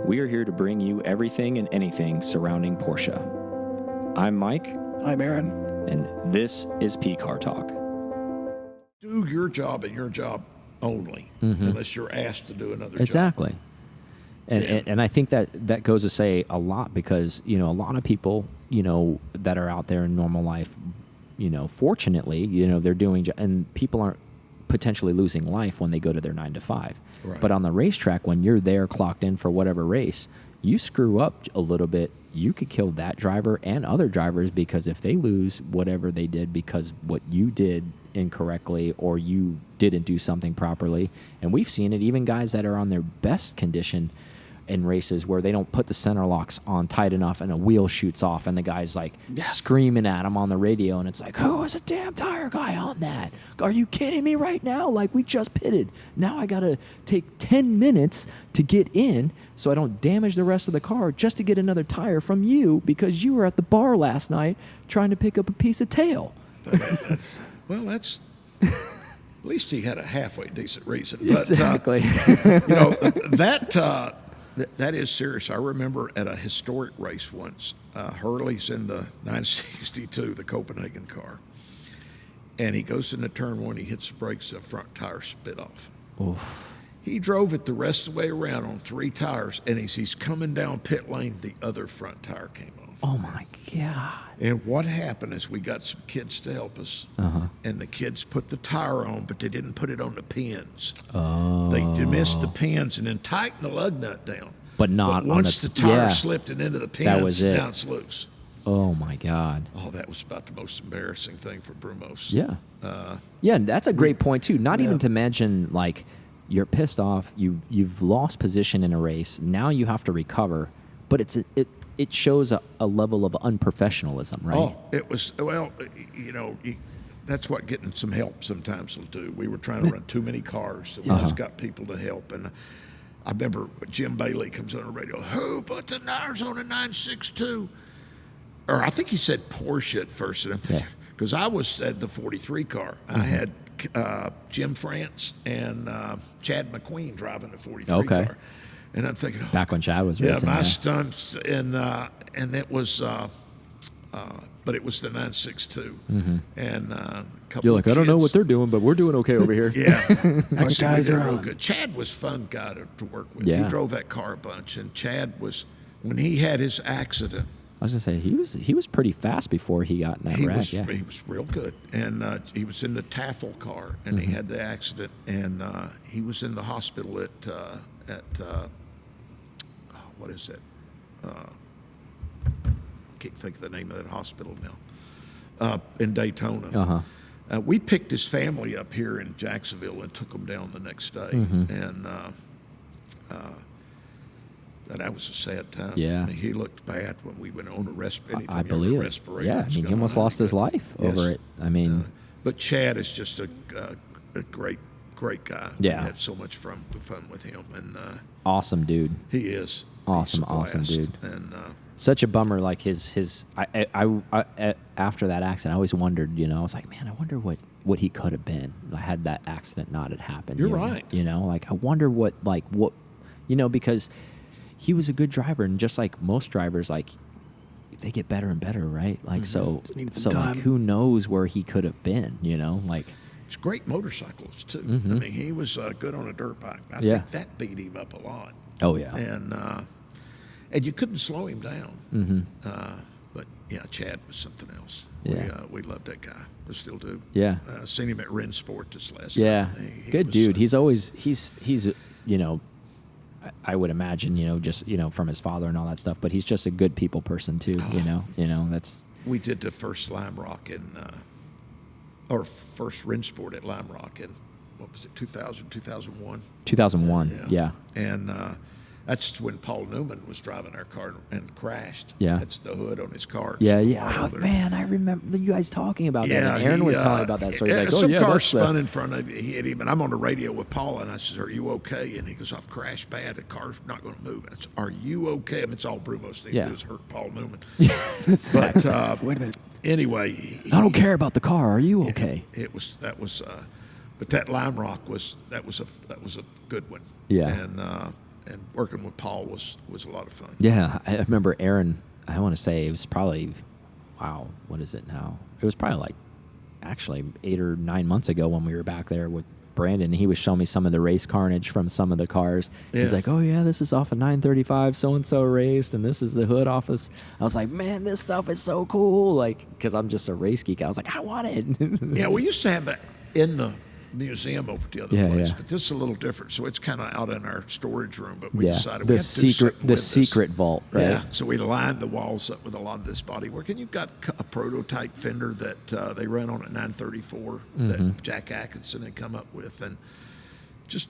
We are here to bring you everything and anything surrounding Porsche. I'm Mike. I'm Aaron. And this is P-Car Talk. Do your job and your job only, unless you're asked to do another Exactly. job. And I think that goes to say a lot because, a lot of people, that are out there in normal life, fortunately, they're doing, and people aren't potentially losing life when they go to their 9 to 5. Right. But on the racetrack, when you're there clocked in for whatever race, you screw up a little bit, you could kill that driver and other drivers because if they lose whatever they did because what you did incorrectly or you didn't do something properly, and we've seen it, even guys that are on their best condition in races where they don't put the center locks on tight enough and a wheel shoots off and the guy's like screaming at him on the radio and it's like, who was a damn tire guy on that? Are you kidding me right now? Like, we just pitted. Now I gotta take 10 minutes to get in so I don't damage the rest of the car just to get another tire from you because you were at the bar last night trying to pick up a piece of tail. That's at least he had a halfway decent reason. But, exactly. That is serious. I remember at a historic race once, Hurley's in the 962, the Copenhagen car, and he goes into turn one, he hits the brakes, the front tire spit off. Oof. He drove it the rest of the way around on 3 tires, and as he's coming down pit lane, the other front tire came off. Oh, my God. And what happened is we got some kids to help us, and the kids put the tire on, but they didn't put it on the pins. Oh. They missed the pins and then tightened the lug nut down. But not once on the tire slipped and into the pins, that was it. Now it's loose. Oh, my God. Oh, that was about the most embarrassing thing for Brumos. Yeah. Yeah, and that's a great point, too. Not even to mention, like, you're pissed off, you've lost position in a race, now you have to recover, but it shows a level of unprofessionalism, right? Oh, it was, that's what getting some help sometimes will do. We were trying to run too many cars, so we just got people to help. And I remember Jim Bailey comes on the radio, who put the tires on a 962? Or I think he said Porsche at first, and I'm thinking, because I was at the 43 car. I had Jim France and Chad McQueen driving the 43 car. And I'm thinking, back when Chad was racing. Yeah, my stunts, and it was, but it was the 962, and a couple. You're like, of I don't know kids. what they're doing, but we're doing okay over here. Yeah, actually, guys they're are real on. good. Chad was a fun guy to work with. Yeah. He drove that car a bunch, and Chad was when he had his accident. I was gonna say he was pretty fast before he got in that wreck. He was real good, and he was in the Taffel car, and he had the accident, and he was in the hospital at what is it? Can't think of the name of that hospital now. In Daytona. We picked his family up here in Jacksonville and took them down the next day, and that was a sad time. Yeah. I mean, he looked bad when we went on a respirator. I believe it. Yeah, I mean, he almost lost his life over it. I mean, but Chad is just a great guy. Yeah. We had so much fun with him, and awesome dude. he is Awesome dude. And such a bummer. Like his I after that accident, I always wondered. I was like, man, I wonder what he could have been had that accident not had happened. You're right. Like I wonder what because he was a good driver, and just like most drivers, like they get better and better, right? Like so like, who knows where he could have been? Like. He's a great motorcyclist too. I mean, he was good on a dirt bike. I think that beat him up a lot. Oh yeah. And you couldn't slow him down. But yeah, Chad was something else. Yeah. We loved that guy. We still do. Yeah. Seen him at Rensport this last time. He good was, dude. He's always he's I would imagine just from his father and all that stuff. But he's just a good people person too. That's. We did the first Lime Rock or first Rensport at Lime Rock in, what was it, 2000, 2001? 2001, yeah. And that's when Paul Newman was driving our car and crashed. Yeah. That's the hood on his car. Yeah. Oh, man, I remember you guys talking about that. And Aaron was telling about that story. He's like, some car that's spun in front of him. He hit him, and I'm on the radio with Paul, and I said, "Are you okay?" And he goes, "I've crashed bad. The car's not going to move." And I said, "Are you okay?" I mean, it's all Brumos need to do is hurt Paul Newman. But wait a minute. Anyway, I don't care about the car. Are you okay? That was, but that Lime Rock was a good one. Yeah. working with Paul was a lot of fun. Yeah, I remember Aaron. I want to say it was probably, wow, what is it now? It was probably like actually 8 or 9 months ago when we were back there with Brandon. He was showing me some of the race carnage from some of the cars. Yeah. He's like, "Oh yeah, this is off a 935 so and so raced, and this is the hood office." I was like, "Man, this stuff is so cool!" Like, because I'm just a race geek. I was like, "I want it." Yeah, we used to have that in the museum over at the other Yeah, place, yeah. but this is a little different. So it's kind of out in our storage room. But we Yeah, decided the we had to do something the with secret this. vault, right? Yeah, so we lined the walls up with a lot of this bodywork, and you've got a prototype fender that they ran on at 934 that Jack Atkinson had come up with, and just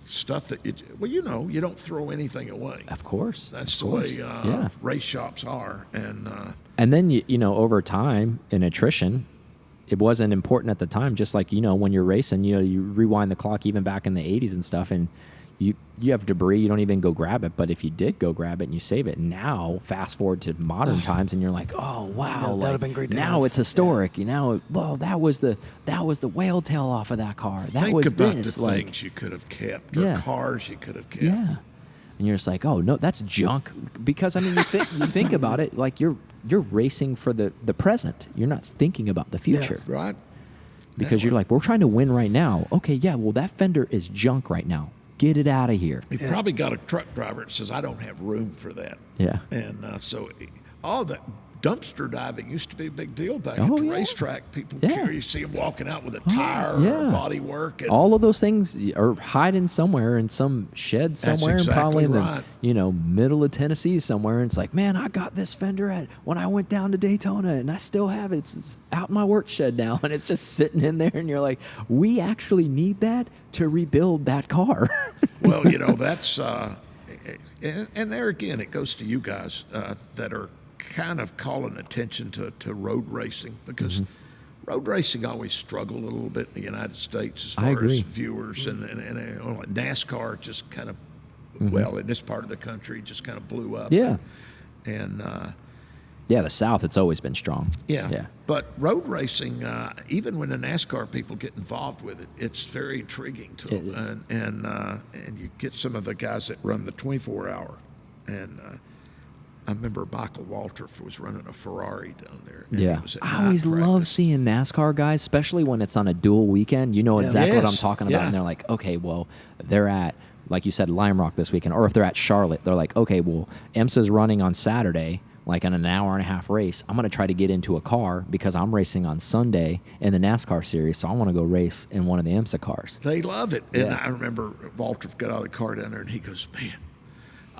stuff that you don't throw anything away. Of course, That's of the course. way Yeah. race shops are, And then over time in attrition, it wasn't important at the time. Just like when you're racing, you rewind the clock even back in the 80s and stuff, and you have debris, you don't even go grab it. But if you did go grab it and you save it, now fast forward to modern times, and you're like, oh wow, That would've been great to now have. it's historic. Well, that was the whale tail off of that car. That think was about this. the like, things you could have kept, or Yeah. cars you could have kept. yeah. And you're just like, oh no, that's junk. Because I mean, you think about it, like you're racing for the present. You're not thinking about the future. Right? Because you're like, we're trying to win right now. Okay, yeah, well, that fender is junk right now. Get it out of here. You probably got a truck driver that says, I don't have room for that. Yeah. And so all that dumpster diving used to be a big deal back Oh, at the yeah. racetrack. People, Yeah. you see them walking out with a tire yeah. or body work. And All of those things are hiding somewhere in some shed somewhere, and probably in exactly the middle of Tennessee somewhere. And it's like, man, I got this fender when I went down to Daytona, and I still have it. It's out in my work shed now, and it's just sitting in there. And you're like, we actually need that to rebuild that car. well, that's, and there again, it goes to you guys that are kind of calling attention to road racing, because road racing always struggled a little bit in the United States as I far agree. as viewers, and NASCAR just kind of, well, in this part of the country, just kind of blew up. Yeah. And Yeah, the South, it's always been strong. yeah. But road racing, even when the NASCAR people get involved with it, it's very intriguing to It them. is. And you get some of the guys that run the 24-hour. And I remember Michael Waltrip was running a Ferrari down there. And Yeah, it was at I night always love practice. seeing NASCAR guys, especially when it's on a dual weekend. You know exactly what I'm Yes, talking about. yeah. And they're like, okay, well, they're at, like you said, Lime Rock this weekend. Or if they're at Charlotte, they're like, okay, well, IMSA's running on Saturday, like in an hour and a half race. I'm going to try to get into a car because I'm racing on Sunday in the NASCAR series, so I want to go race in one of the IMSA cars. They love it. And Yeah. I remember Waltrip got out of the car down there, and he goes, man,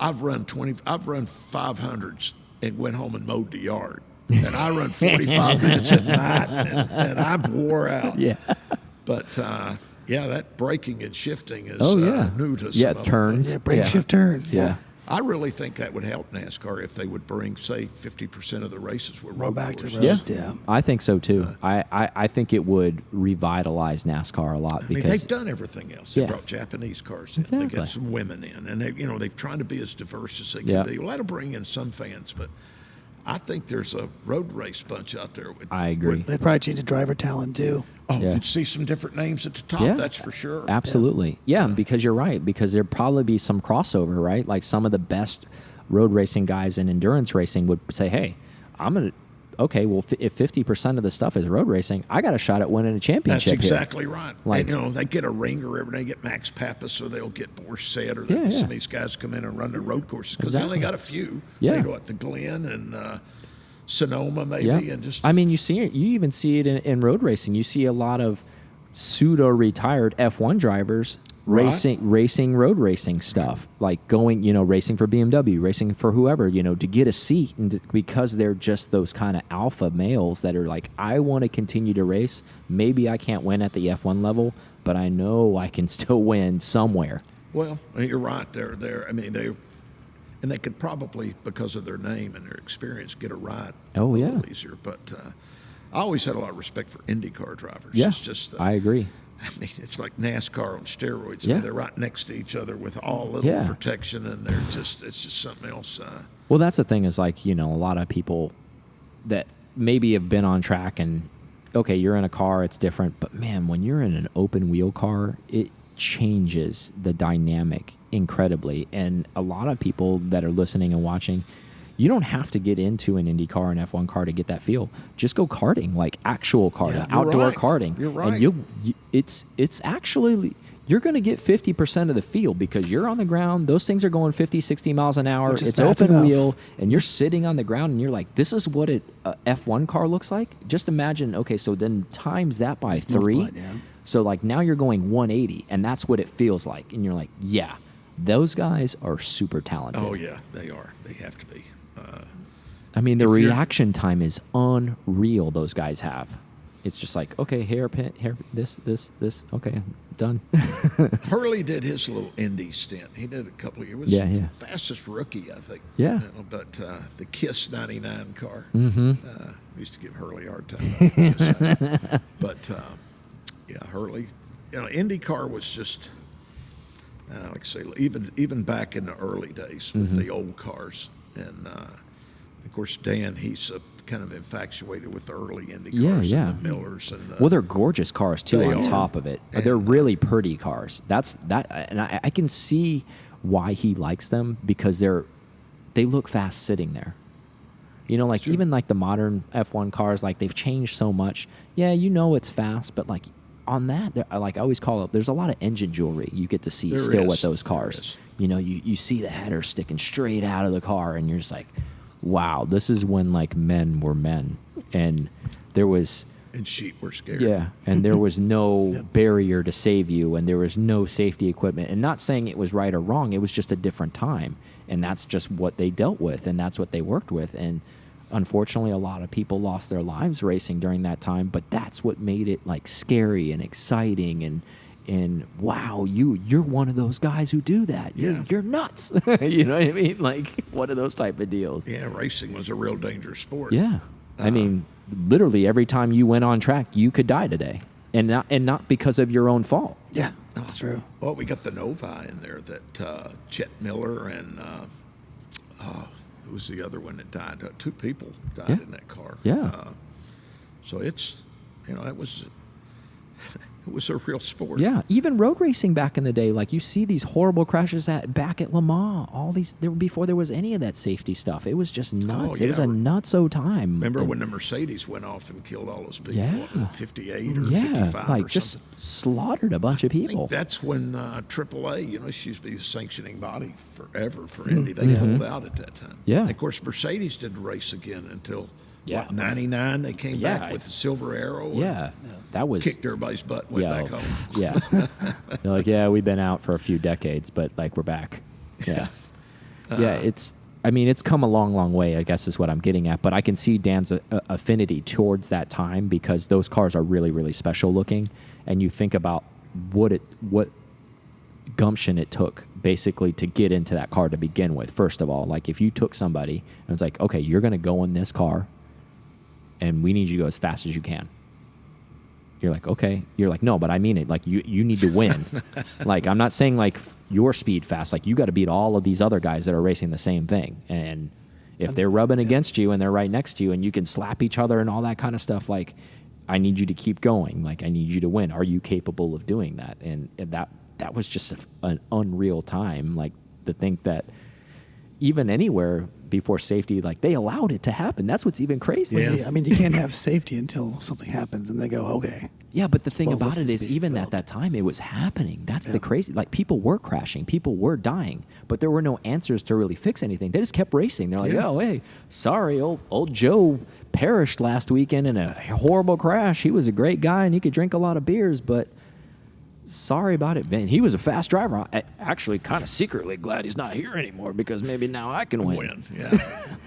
I've run 500s and went home and mowed the yard. And I run 45 minutes at night, and I'm wore out. Yeah. But, yeah, that braking and shifting is Oh, yeah. new to some Yeah, of them. turns. Yeah, brake Yeah. shift turn. Yeah. I really think that would help NASCAR if they would bring, say, 50% of the races were Go road back to courses. roads. Yeah. Yeah. I think so too. I think it would revitalize NASCAR a lot I mean, because they've done everything else. They Yeah. brought Japanese cars in. They Exactly. got some women in, and they're trying to be as diverse as they can Yeah. be. Well, that'll bring in some fans, but I think there's a road race bunch out there. I agree. They'd probably change the driver talent too. Oh, Yeah. you'd see some different names at the top. Yeah. That's for sure. Absolutely. Yeah, because you're right. Because there'd probably be some crossover, right? Like some of the best road racing guys in endurance racing would say, hey, okay, well, if 50% of the stuff is road racing, I got a shot at winning a That's championship exactly right. Like- And, they get a ringer every day. They get Max Pappas, or they'll get Borset, or Yeah, some yeah. of these guys come in and run their road courses because they only Exactly. got a few. Yeah. They go at the Glen and Sonoma, maybe, Yeah. and just. I mean, you see it. You even see it in road racing. You see a lot of pseudo-retired F1 drivers Right. racing road racing stuff, like going, racing for BMW, racing for whoever, to get a seat, and because they're just those kind of alpha males that are like, I want to continue to race. Maybe I can't win at the F1 level, but I know I can still win somewhere. Well, you're right. I mean, they could probably, because of their name and their experience, get a ride. Oh, a yeah. little easier. But I always had a lot of respect for IndyCar drivers. Yeah, It's just, I agree. I mean, it's like NASCAR on steroids. I Yeah. mean, they're right next to each other with all little Yeah. protection, and it's just something else. Well, that's the thing is like, a lot of people that maybe have been on track and, okay, you're in a car, it's different. But, man, when you're in an open wheel car, it changes the dynamic incredibly. And a lot of people that are listening and watching, you don't have to get into an Indy car, an F1 car to get that feel. Just go karting, like actual karting, Yeah, outdoor right. karting. You're right. And it's actually, you're going to get 50% of the feel because you're on the ground. Those things are going 50, 60 miles an hour. Which is It's fast open enough. wheel, and you're sitting on the ground, and you're like, this is what a F1 car looks like? Just imagine, okay, so then times that by Just 3. multiply it, yeah. So, like, now you're going 180, and that's what it feels like. And you're like, yeah, those guys are super talented. Oh yeah, they are. They have to be. I mean, the If you're- reaction time is unreal those guys have. It's just like, okay, hairpin, this, okay, done. Hurley did his little Indy stint. He did a couple of years. Yeah, yeah. Fastest rookie, I think. Yeah. You know, but the Kiss '99 car. Mm-hmm. Used to give Hurley a hard time. But yeah, Hurley. You know, IndyCar was just like I say, even back in the early days with the old cars, and of course Dan, he's kind of infatuated with the early Indy cars Yeah. and the Millers and the, Well, they're gorgeous cars too. They On are. top of it, And, they're really pretty cars. That's that, and I can see why he likes them because they look fast sitting there. You know, like true. even like the modern F1 cars, like they've changed so much. Yeah, you know it's fast, but like on that, like I always call it, there's a lot of engine jewelry you get to see There still is. with those There cars. is. You know, you see the header sticking straight out of the car, and you're just like, wow, this is when like men were men, and there was. and sheep were scared. Yeah, and there was no Yep. barrier to save you, and there was no safety equipment. And not saying it was right or wrong, it was just a different time, and that's just what they dealt with, and that's what they worked with. And unfortunately, a lot of people lost their lives racing during that time. But that's what made it like scary and exciting, and wow, you're one of those guys who do that. Yeah. You're nuts. You know what I mean? Like one of those type of deals. Yeah, racing was a real dangerous sport. Yeah. I mean, literally every time you went on track, you could die today. And not because of your own fault. Yeah, that's true. Well, we got the Novi in there that Chet Miller and who was the other one that died? Two people died Yeah. in that car. Yeah. So it's, you know, it was a real sport. Yeah, even road racing back in the day, like you see these horrible crashes back at Le Mans. All these before there was any of that safety stuff. It was just nuts. It was yeah. a nutso time. Remember And- when the Mercedes went off and killed all those people? Yeah. At 58 or yeah, 55 like or just something. slaughtered a bunch of I think people. that's when AAA, you know, it used to be the sanctioning body forever for Indy. They pulled out at that time. Yeah. And of course, Mercedes didn't race again until Yeah. 99. They came Yeah, back with the Silver Arrow. Yeah, that was Kicked everybody's butt and went yeah, back home. yeah. They're like, yeah, we've been out for a few decades, but like we're back. Yeah, yeah. It's. I mean, it's come a long, long way. I guess is what I'm getting at. But I can see Dan's affinity towards that time because those cars are really, really special looking, and you think about what gumption it took basically to get into that car to begin with. First of all, like if you took somebody and it's like, okay, you're going to go in this car, and we need you to go as fast as you can. You're like, okay. You're like, no, but I mean it. Like, you need to win. Like, I'm not saying, like, your speed fast. Like, you got to beat all of these other guys that are racing the same thing. And if they're rubbing against you and they're right next to you and you can slap each other and all that kind of stuff, like, I need you to keep going. Like, I need you to win. Are you capable of doing that? And that was just an unreal time. Like, to think that even anywhere before safety, like they allowed it to happen. That's what's even crazy. Yeah. Yeah, I mean, you can't have safety until something happens, and they go, okay. Yeah, but the thing Well, about this it is is, being even at developed. that time, it was happening. That's the Yeah. crazy. Like people were crashing, people were dying, but there were no answers to really fix anything. They just kept racing. They're like, Yeah. "Oh, hey, sorry, old Joe perished last weekend in a horrible crash. He was a great guy and he could drink a lot of beers, but sorry about it, man. He was a fast driver. I actually kind of secretly glad he's not here anymore because maybe now I can win." Yeah.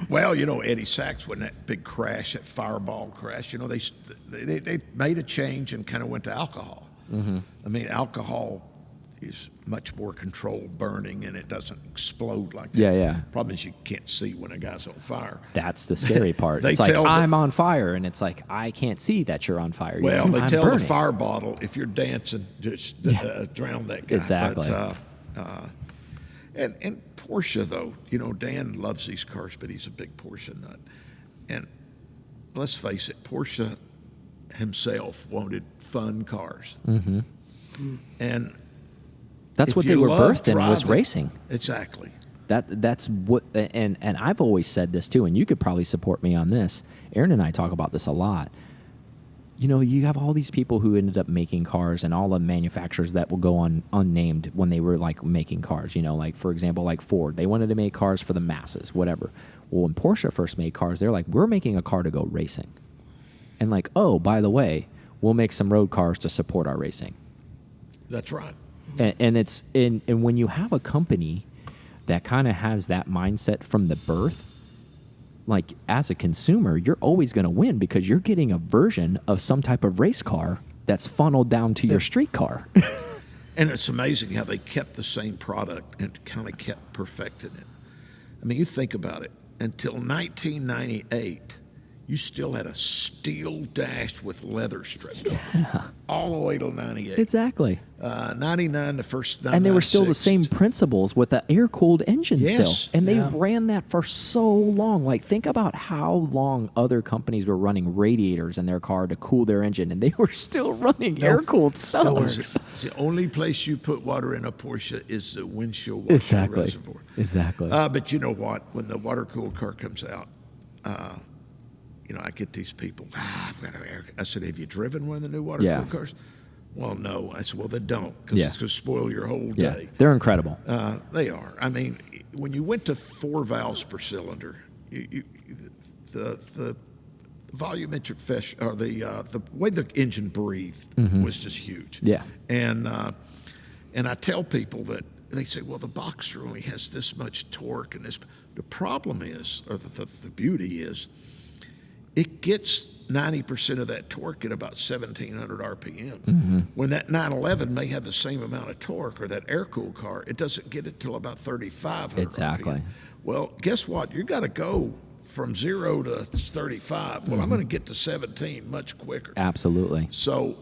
Well, you know, Eddie Sachs, when that big crash, that fireball crash, you know, they made a change and kind of went to alcohol. Mm-hmm. I mean, alcohol is much more controlled burning and it doesn't explode like that. Yeah, yeah. Problem is you can't see when a guy's on fire. That's the scary part. They It's like, tell the- I'm on fire, and it's like, I can't see that you're on fire. Well, they I'm tell burning. the fire bottle, if you're dancing, just drown that guy. Exactly. But, and Porsche, though, you know, Dan loves these cars, but he's a big Porsche nut. And let's face it, Porsche himself wanted fun cars. Mm-hmm. And That's If what you they were love birthed in, was driving- racing. Exactly. That's what, and I've always said this too, and you could probably support me on this. Aaron and I talk about this a lot. You know, you have all these people who ended up making cars, and all the manufacturers that will go on unnamed when they were like making cars. You know, like for example, like Ford, they wanted to make cars for the masses, whatever. Well, when Porsche first made cars, they're like, we're making a car to go racing, and like, oh, by the way, we'll make some road cars to support our racing. That's right. And it's and when you have a company that kind of has that mindset from the birth, like as a consumer, you're always going to win because you're getting a version of some type of race car that's funneled down to your street car. And it's amazing how they kept the same product and kind of kept perfecting it. I mean, you think about it. Until 1998, you still had a steel dash with leather stripped on, all the way till 98. Exactly. 99, the first 99. And they were still the same principles with the air-cooled engine Yes. still. And they Yeah. ran that for so long. Like, think about how long other companies were running radiators in their car to cool their engine, and they were still running air-cooled still stuff. works. It's the only place you put water in a Porsche is the windshield washer Exactly. reservoir. Exactly. But you know what? When the water-cooled car comes out, you know, I get these people, I've got an air. I said, have you driven one of the new water-cooled Yeah. cars? Well, no. I said, well, then don't, because Yeah. it's going to spoil your whole Yeah. day. They're incredible. They are. I mean, when you went to 4 valves per cylinder, the volumetric fish, or the way the engine breathed was just huge. Yeah. And I tell people that they say, well, the Boxster only has this much torque, and this. The problem is, or the beauty is, it gets 90% of that torque at about 1,700 RPM. When that 911 may have the same amount of torque, or that air-cooled car, it doesn't get it till about 3,500 Exactly. RPM. Well, guess what? You got to go from 0 to 35. Well, I'm going to get to 17 much quicker. Absolutely. So,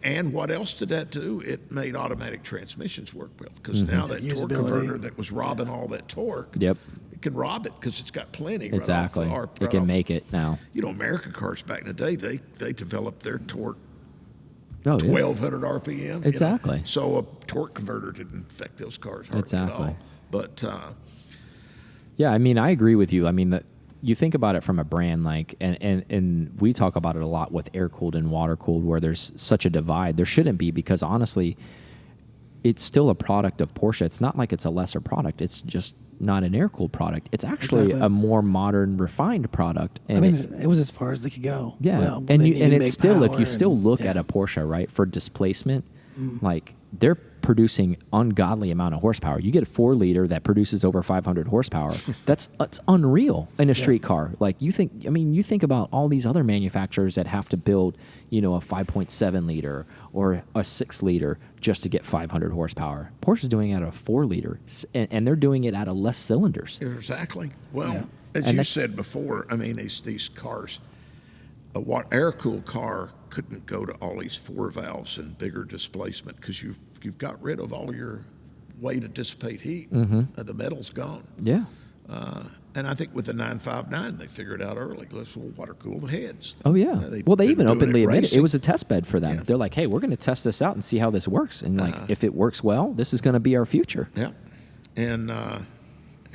and what else did that do? It made automatic transmissions work well, because now that torque Usability. converter that was robbing all that torque, Yep. it can rob it because it's got plenty. Exactly. Right off, It can make it now. You know, American cars back in the day, they developed their torque Oh, yeah. 1,200 RPM. you know. Exactly. So a torque converter didn't affect those cars hardly Exactly. at all. But Yeah, I mean, I agree with you. I mean, you think about it from a brand like, and we talk about it a lot with air-cooled and water-cooled, where there's such a divide. There shouldn't be, because honestly, it's still a product of Porsche. It's not like it's a lesser product. It's just not an air-cooled product. It's actually Exactly. a more modern, refined product. And I mean, it was as far as they could go. yeah, Well, and they you, needed and to it's make still, if power you still and- look yeah. at a Porsche, right, for displacement, like they're producing ungodly amount of horsepower. You get a 4-liter that produces over 500 horsepower. That's unreal in a street car. Like you think about all these other manufacturers that have to build, you know, a 5.7 liter or a 6 liter just to get 500 horsepower. Porsche's doing it at a 4-liter, and they're doing it out of less cylinders. exactly. Well, Yeah. as And you that's- said before, I mean, these cars, a air-cooled car couldn't go to all these 4 valves and bigger displacement, because you've got rid of all your way to dissipate heat. The metal's gone. Yeah. And I think with the 959, they figured out early, let's water cool the heads. Oh yeah. They've Well, they been even doing openly admitted it racing. was a test bed for them. Yeah. They're like, "Hey, we're going to test this out and see how this works, and like if it works well, this is going to be our future." Yeah, and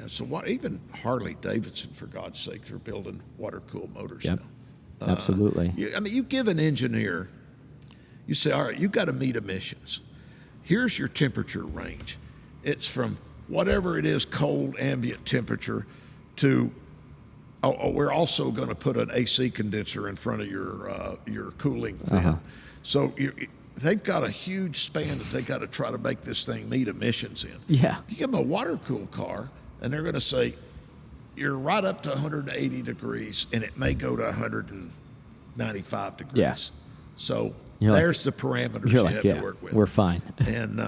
so what? Even Harley Davidson, for God's sake, are building water cooled motors Yep. now. Absolutely. I mean, you give an engineer, you say, all right, you got to meet emissions. Here's your temperature range. It's from whatever it is, cold ambient temperature, to we're also going to put an AC condenser in front of your cooling vent. So they've got a huge span that they got to try to make this thing meet emissions in. Yeah. You give them a water cooled car, and they're going to say, you're right up to 180 degrees, and it may go to 195 degrees. Yeah. So You're like- there's the parameters You're you like, have yeah, to work with. we're fine. And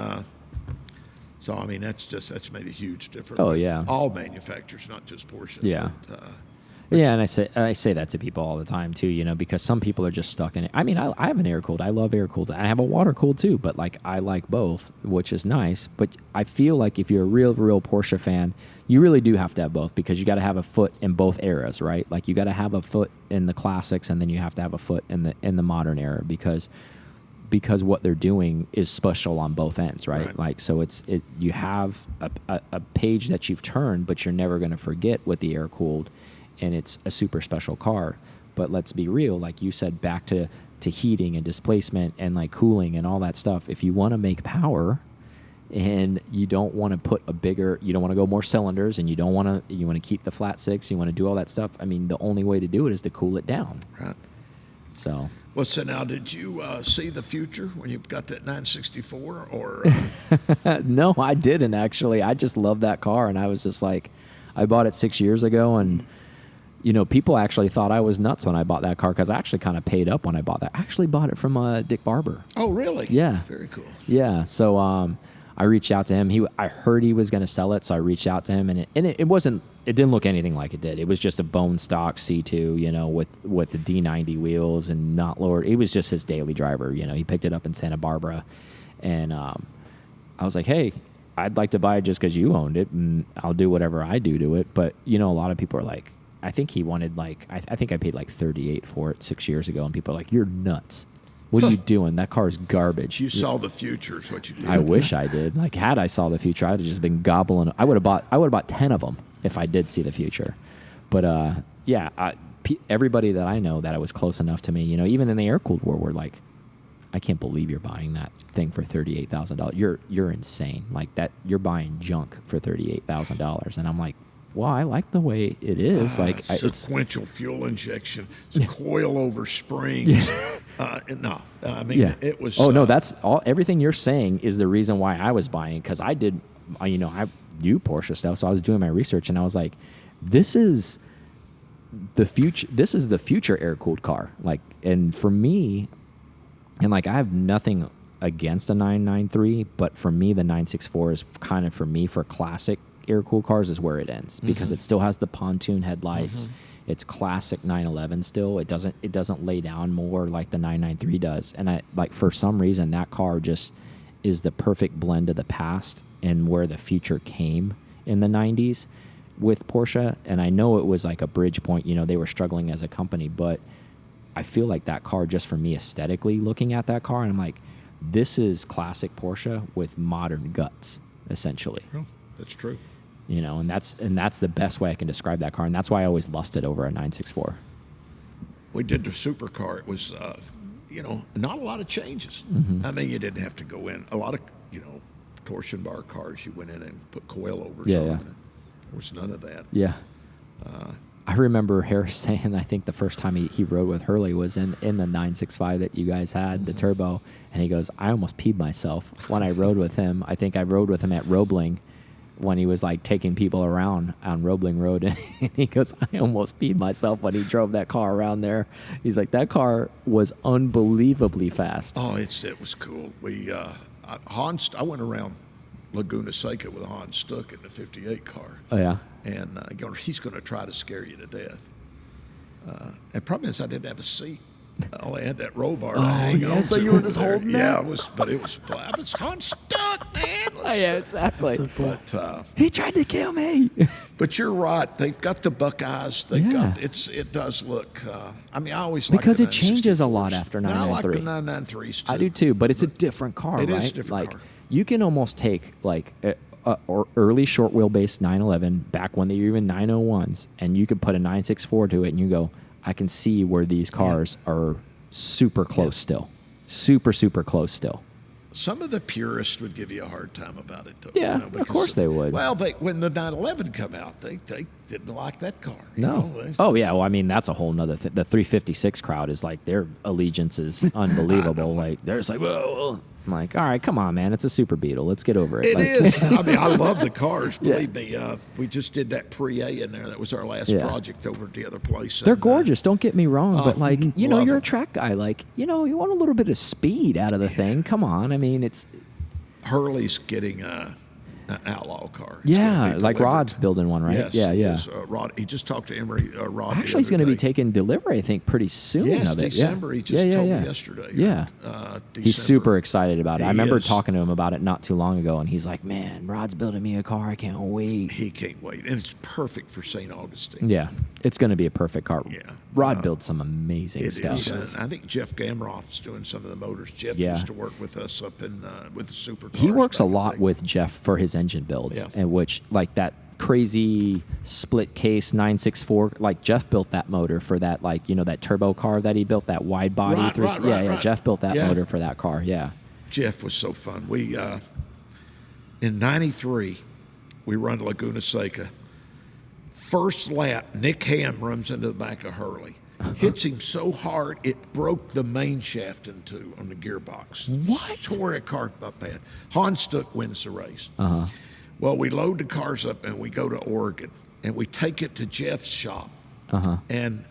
so, I mean, that's made a huge difference. Oh, with yeah. all manufacturers, not just Porsche. Yeah. But, Yeah, and I say that to people all the time too, you know, because some people are just stuck in it. I mean, I have an air cooled. I love air cooled. I have a water cooled too, but like I like both, which is nice. But I feel like if you're a real Porsche fan, you really do have to have both, because you got to have a foot in both eras, right? Like you got to have a foot in the classics, and then you have to have a foot in the modern era, because because what they're doing is special on both ends, right? Right. Like, so you have a page that you've turned, but you're never going to forget with the air cooled, and it's a super special car. But let's be real, like you said, back to heating and displacement and like cooling and all that stuff. If you want to make power, and you don't want to put you don't want to go more cylinders, and you want to keep the flat six, you want to do all that stuff. I mean, the only way to do it is to cool it down. Right. So. Well, so now, did you see the future when you got that 964, or? No, I didn't actually. I just love that car, and I was just like, I bought it 6 years ago, and people actually thought I was nuts when I bought that car, because I actually kind of paid up when I bought that. I actually bought it from Dick Barber. Oh, really? Yeah. Very cool. Yeah. So I reached out to him. I heard he was going to sell it, so I reached out to him, and it didn't look anything like it did. It was just a bone stock C2, with the D90 wheels and not lowered. It was just his daily driver. He picked it up in Santa Barbara, and I was like, hey, I'd like to buy it just because you owned it, and I'll do whatever I do to it. But a lot of people are like, I think he wanted I think I paid like $38 for it 6 years ago, and people are like, you're nuts. What are you doing? That car is garbage. You saw the future is what you did. I wish I did. Like, had I saw the future, I'd have just been gobbling. I would have bought 10 of them if I did see the future. But yeah, everybody that I know that it was close enough to me, even in the air cooled world, were like, I can't believe you're buying that thing for $38,000. You're insane. Like that, you're buying junk for $38,000. And I'm like, well, I like the way it is. Like sequential fuel injection, coil-over springs. No, I mean it was. Oh no, that's all. Everything you're saying is the reason why I was buying, because I did. I knew Porsche stuff, so I was doing my research, and I was like, this is the future. This is the future air-cooled car. Like, and for me, and like I have nothing against a 993, but for me, the 964 is kind of, for me, for classic air-cooled cars is where it ends, because it still has the pontoon headlights. It's classic 911 still. It doesn't lay down more like the 993 does. And I like, for some reason, that car just is the perfect blend of the past and where the future came in the 90s with Porsche. And I know it was like a bridge point. They were struggling as a company, but I feel like that car, just for me aesthetically looking at that car, and I'm like, this is classic Porsche with modern guts, essentially. Well, that's true. And that's the best way I can describe that car, and that's why I always lusted over a 964. We did the supercar. It was, not a lot of changes. I mean, you didn't have to go in. A lot of, torsion bar cars, you went in and put coilovers on. Yeah. There was none of that. Yeah. I remember Harris saying, I think the first time he rode with Hurley was in the 965 that you guys had, the turbo, and he goes, I almost peed myself when I rode with him. I think I rode with him at Roebling, when he was like taking people around on Roebling Road, and he goes, I almost peed myself when he drove that car around there. He's like, that car was unbelievably fast. Oh, it was cool. I went around Laguna Seca with Hans Stuck in the 58 car. Oh yeah. And he's going to try to scare you to death. And problem is, I didn't have a seat. I only had that roll bar to hang on. So to you were just there. holding Yeah, that? I was Hans Stuck, man. Yeah, exactly. But He tried to kill me. But you're right. They've got the Buckeyes. They've got it. Does look. I mean, I always like Because the it changes a lot 964s. after No, I like 993. the 993s too. I do too, but it's a different car, It right? is a different like, car. You can almost take like or early short wheelbase 911 back when they were even 901s, and you could put a 964 to it, and you go, I can see where these cars are super close still, super close still. Some of the purists would give you a hard time about it, though. Yeah, of course they would. Well, when the 911 come out, they didn't like that car. No. Oh yeah. Well, I mean, that's a whole nother thing. The 356 crowd is like, their allegiance is unbelievable. Like, they're just like, whoa. I'm like, all right, come on, man. It's a Super Beetle. Let's get over it. It Like, is. I mean, I love the cars. Believe me. We just did that Pre-A in there. That was our last project over at the other place. They're And, gorgeous. Don't get me wrong, but like, love you're a them. track guy. Like, you want a little bit of speed out of the thing. Come on. I mean, it's. Hurley's getting an outlaw car. It's gonna Yeah, be like delivered. Rod's building one, right? Yes, yeah. yes. Rod, he just talked to Emery. Rod. Actually, he's going to be taking delivery, I think, pretty soon Yes, of it. December. Yeah. He just yeah, told yeah. me yesterday. Yeah. He's December. super excited about it. I He remember is. talking to him about it not too long ago, and he's like, man, Rod's building me a car. I can't wait. He can't wait, and it's perfect for St. Augustine. Yeah. It's going to be a perfect car. Yeah. Rod builds some amazing It stuff. is. I think Jeff Gamroff's doing some of the motors. Jeff Yeah. used to work with us up in with the supercars. He works a back in the lot day. with Jeff for his engine builds, Yeah. and which like that crazy split case 964. Like Jeff built that motor for that, like that turbo car that he built, that wide body. Right. Jeff built that Yeah. motor for that car. Yeah. Jeff was so fun. We in '93 we run Laguna Seca. First lap, Nick Ham runs into the back of Hurley. Hits him so hard it broke the main shaft in two on the gearbox. What? Tore a car up bad. Hans Stuck wins the race. Well, we load the cars up and we go to Oregon and we take it to Jeff's shop and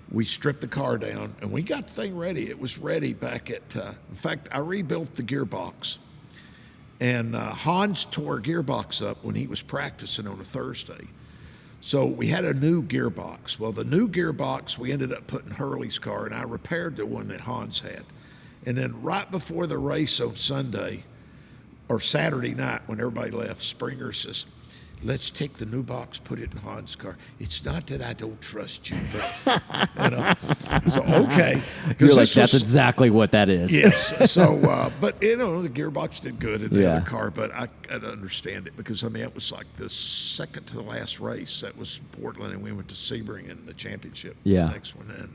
we strip the car down and we got the thing ready. It was ready back at. In fact, I rebuilt the gearbox. And Hans tore a gearbox up when he was practicing on a Thursday. So we had a new gearbox. Well, the new gearbox, we ended up putting Hurley's car, and I repaired the one that Hans had. And then right before the race on Sunday, or Saturday night when everybody left, Springer says, let's take the new box, put it in Hans' car. It's not that I don't trust you, but, So, okay. You're like, that's exactly what that is. Yes. So, but, the gearbox did good in the Yeah. other car, but I understand it because, it was like the second to the last race. That was Portland, and we went to Sebring in the championship. Yeah. The next one. And,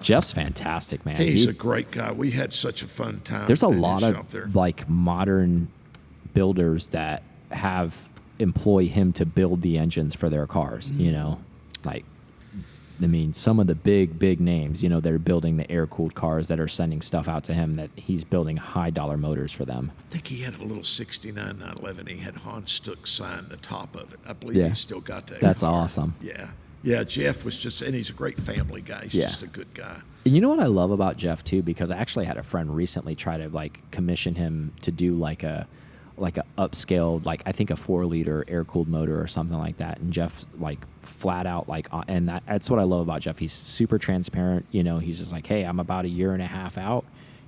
Jeff's fantastic, man. he's a great guy. We had such a fun time. There's a in his lot shop there. of like modern builders that employ him to build the engines for their cars. Like some of the big names. They're building the air cooled cars that are sending stuff out to him. That he's building high dollar motors for them. I think he had a little 69 911. He had Hans Stuck sign the top of it. I believe Yeah. he still got that. That's car. awesome. Yeah. Yeah, Jeff was and he's a great family guy. He's just a good guy. And you know what I love about Jeff too, because I actually had a friend recently try to like commission him to do like a upscaled, like I think a 4-liter air cooled motor or something like that. And Jeff like flat out and that's what I love about Jeff. He's super transparent. He's just like, hey, I'm about a year and a half out,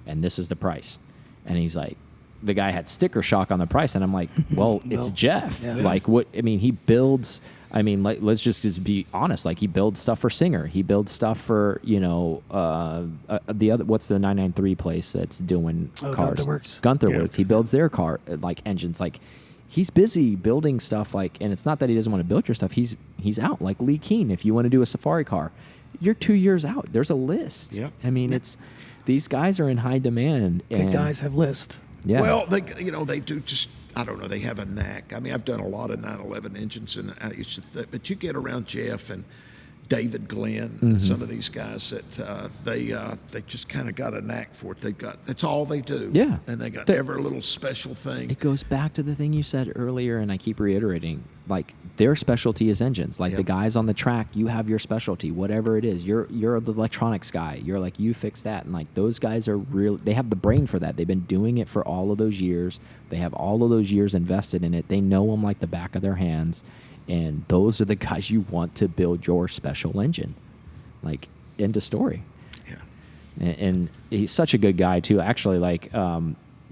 and this is the price. And he's like, the guy had sticker shock on the price, and I'm like, well, it's Jeff. Yeah. Like what? I mean, he builds. Let's just be honest. Like he builds stuff for Singer. He builds stuff for the other. What's the 993 place that's doing cars? Gunther Works. Gunther Yeah. Works. He builds their car like engines. Like he's busy building stuff. Like, and it's not that he doesn't want to build your stuff. He's out. Like Lee Keen. If you want to do a safari car, you're 2 years out. There's a list. Yeah. It's these guys are in high demand. Good guys have list. Yeah. Well, they do just, I don't know, they have a knack. I've done a lot of 911 engines, and I used to but you get around Jeff and David Glenn and some of these guys that they just kind of got a knack for it. That's all they do. Yeah. And they got They're- every little special thing. It goes back to the thing you said earlier, and I keep reiterating. Like their specialty is engines. Like Yep. the guys on the track, you have your specialty, whatever it is. You're the electronics guy. You're like, you fix that, and like those guys are real. They have the brain for that. They've been doing it for all of those years. They have all of those years invested in it. They know them like the back of their hands, and those are the guys you want to build your special engine. Like end of story. Yeah. And he's such a good guy too. Actually, like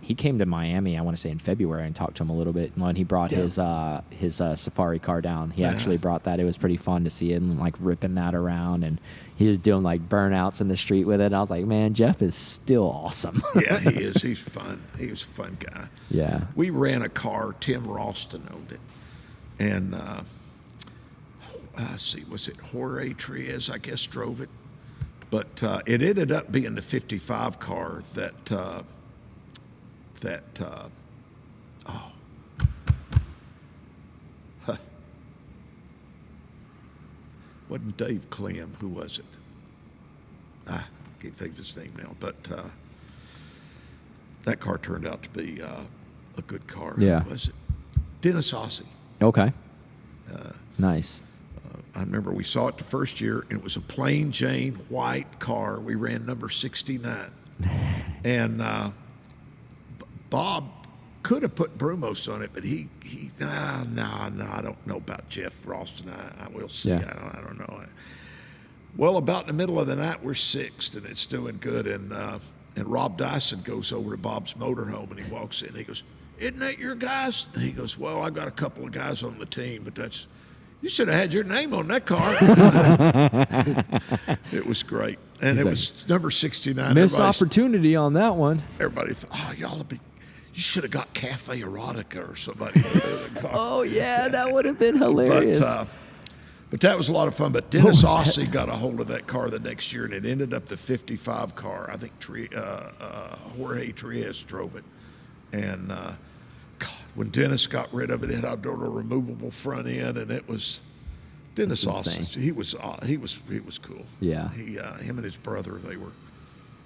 he came to Miami, I want to say in February, and talked to him a little bit. When he brought his safari car down, he actually brought that. It was pretty fun to see him like ripping that around, and he was doing like burnouts in the street with it. And I was like, man, Jeff is still awesome. Yeah, he is. He's fun. He was a fun guy. Yeah. We ran a car. Tim Ralston owned it. And, was it Jorge Triez, I guess, drove it. But it ended up being the 55 car wasn't Dave Clem. Who was it? I can't think of his name now. But that car turned out to be a good car. Yeah. Who was it? Dennis Ossie. Okay. Nice. I remember we saw it the first year, and it was a plain Jane white car. We ran number 69. And Bob could have put Brumos on it, but he no, I don't know about Jeff Ralston. I will see. Yeah. I don't know. Well, about in the middle of the night, we're sixth, and it's doing good. And Rob Dyson goes over to Bob's motorhome, and he walks in. He goes, "Isn't that your guys?" And he goes, "Well, I've got a couple of guys on the team, but You should have had your name on that car. It was great. And He's it like, was number 69. Missed opportunity on that one. Everybody thought, oh, you should have got Cafe Erotica or somebody. In the car. Oh, yeah, that would have been hilarious. But that was a lot of fun. But Dennis was Ossie got a hold of that car the next year, and it ended up the 55 car. I think Jorge Trias drove it. And God, when Dennis got rid of it, it had a removable front end, and it was Dennis Ossie. He was cool. Yeah. Him and his brother, they were.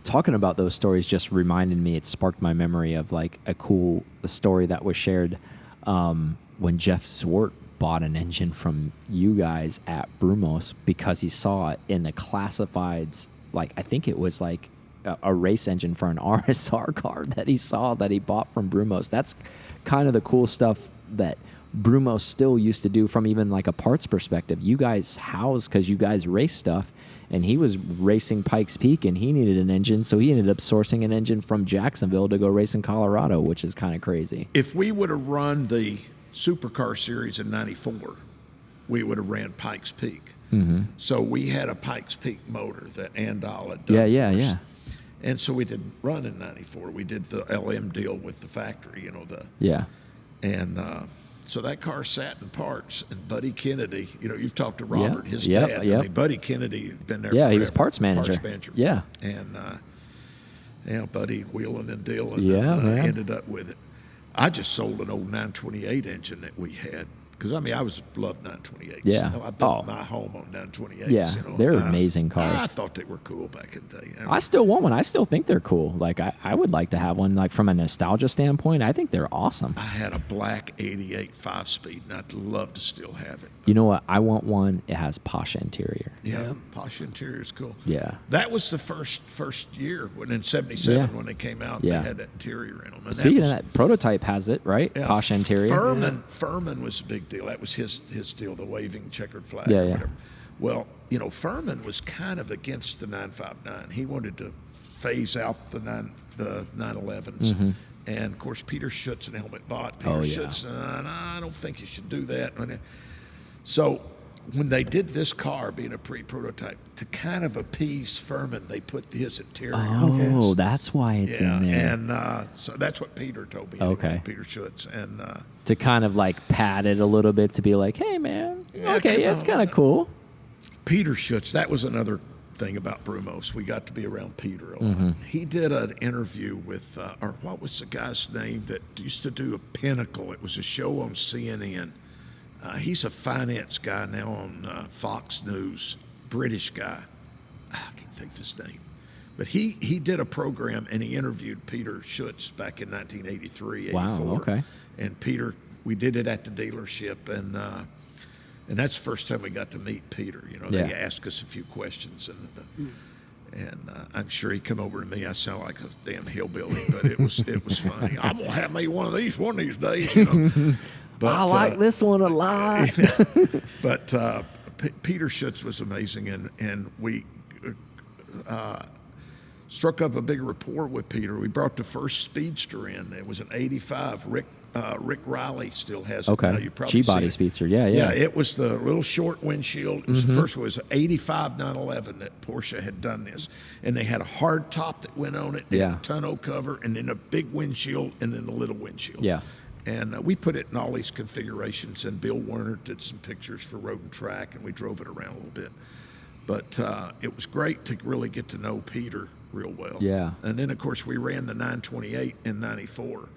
Talking about those stories just reminded me, it sparked my memory of like a cool story that was shared when Jeff Zwart bought an engine from you guys at Brumos because he saw it in the classifieds. Like, I think it was like a race engine for an RSR car that he saw that he bought from Brumos. That's kind of the cool stuff that Brumos still used to do from even like a parts perspective. You guys house, because you guys race stuff, and he was racing Pikes Peak and he needed an engine, so he ended up sourcing an engine from Jacksonville to go race in Colorado, which is kind of crazy. If we would have run the Supercar Series in '94, we would have ran Pikes Peak. Mm-hmm. So we had a Pikes Peak motor that Andal had done for us. Yeah. And so we didn't run in '94. We did the LM deal with the factory, And so that car sat in parts. And Buddy Kennedy, you've talked to Robert, his dad. I mean, Buddy Kennedy had been there forever. Yeah, he was parts manager. Yeah. And Buddy wheeling and dealing. Ended up with it. I just sold an old 928 engine that we had. Because, I loved 928s. Yeah. I built my home on 928s. Yeah, they're amazing cars. I thought they were cool back in the day. I still want one. I still think they're cool. Like, I would like to have one. Like, from a nostalgia standpoint, I think they're awesome. I had a black 88 5-speed, and I'd love to still have it. You know what? I want one. It has Pasha interior. Yeah, Pasha interior is cool. Yeah. That was the first year, when in '77 when they came out, they had that interior in them. And Speaking of that, Prototype has it, right? Yeah, Pasha interior. Furman was a big deal. That was his deal, the waving checkered flag or whatever. Well, Furman was kind of against the 959. He wanted to phase out the 911s. Mm-hmm. And, of course, Peter Schutz and Helmut Bott. Peter Schutz, I don't think you should do that. So when they did this car, being a pre-prototype, to kind of appease Furman, they put his interior Oh, that's why it's in there. And so that's what Peter told me. Okay. Peter Schutz. And to kind of like pad it a little bit to be like, hey, man, it's kind of cool. Peter Schutz, that was another thing about Brumos. We got to be around Peter a lot. Mm-hmm. He did an interview with, or what was the guy's name that used to do a Pinnacle? It was a show on CNN. He's a finance guy now on Fox News, British guy. I can't think of his name. But he did a program, and he interviewed Peter Schutz back in 1983, 84. Wow, okay. And Peter, we did it at the dealership, and that's the first time we got to meet Peter. They asked us a few questions, and I'm sure he come over to me. I sound like a damn hillbilly, but it was funny. I'm gonna have me one of these days. But, I like this one a lot. But Peter Schutz was amazing, and we struck up a big rapport with Peter. We brought the first Speedster in. It was an '85. Rick Riley still has it. Okay. Now. You probably G-body Speedster. Yeah. Yeah, it was the little short windshield. It was the first one. It was an '85 911 that Porsche had done this. And they had a hard top that went on it. They had a tonneau cover, and then a big windshield, and then a little windshield. Yeah. And we put it in all these configurations, and Bill Werner did some pictures for Road and Track, and we drove it around a little bit. But it was great to really get to know Peter real well. Yeah. And then, of course, we ran the 928 in '94.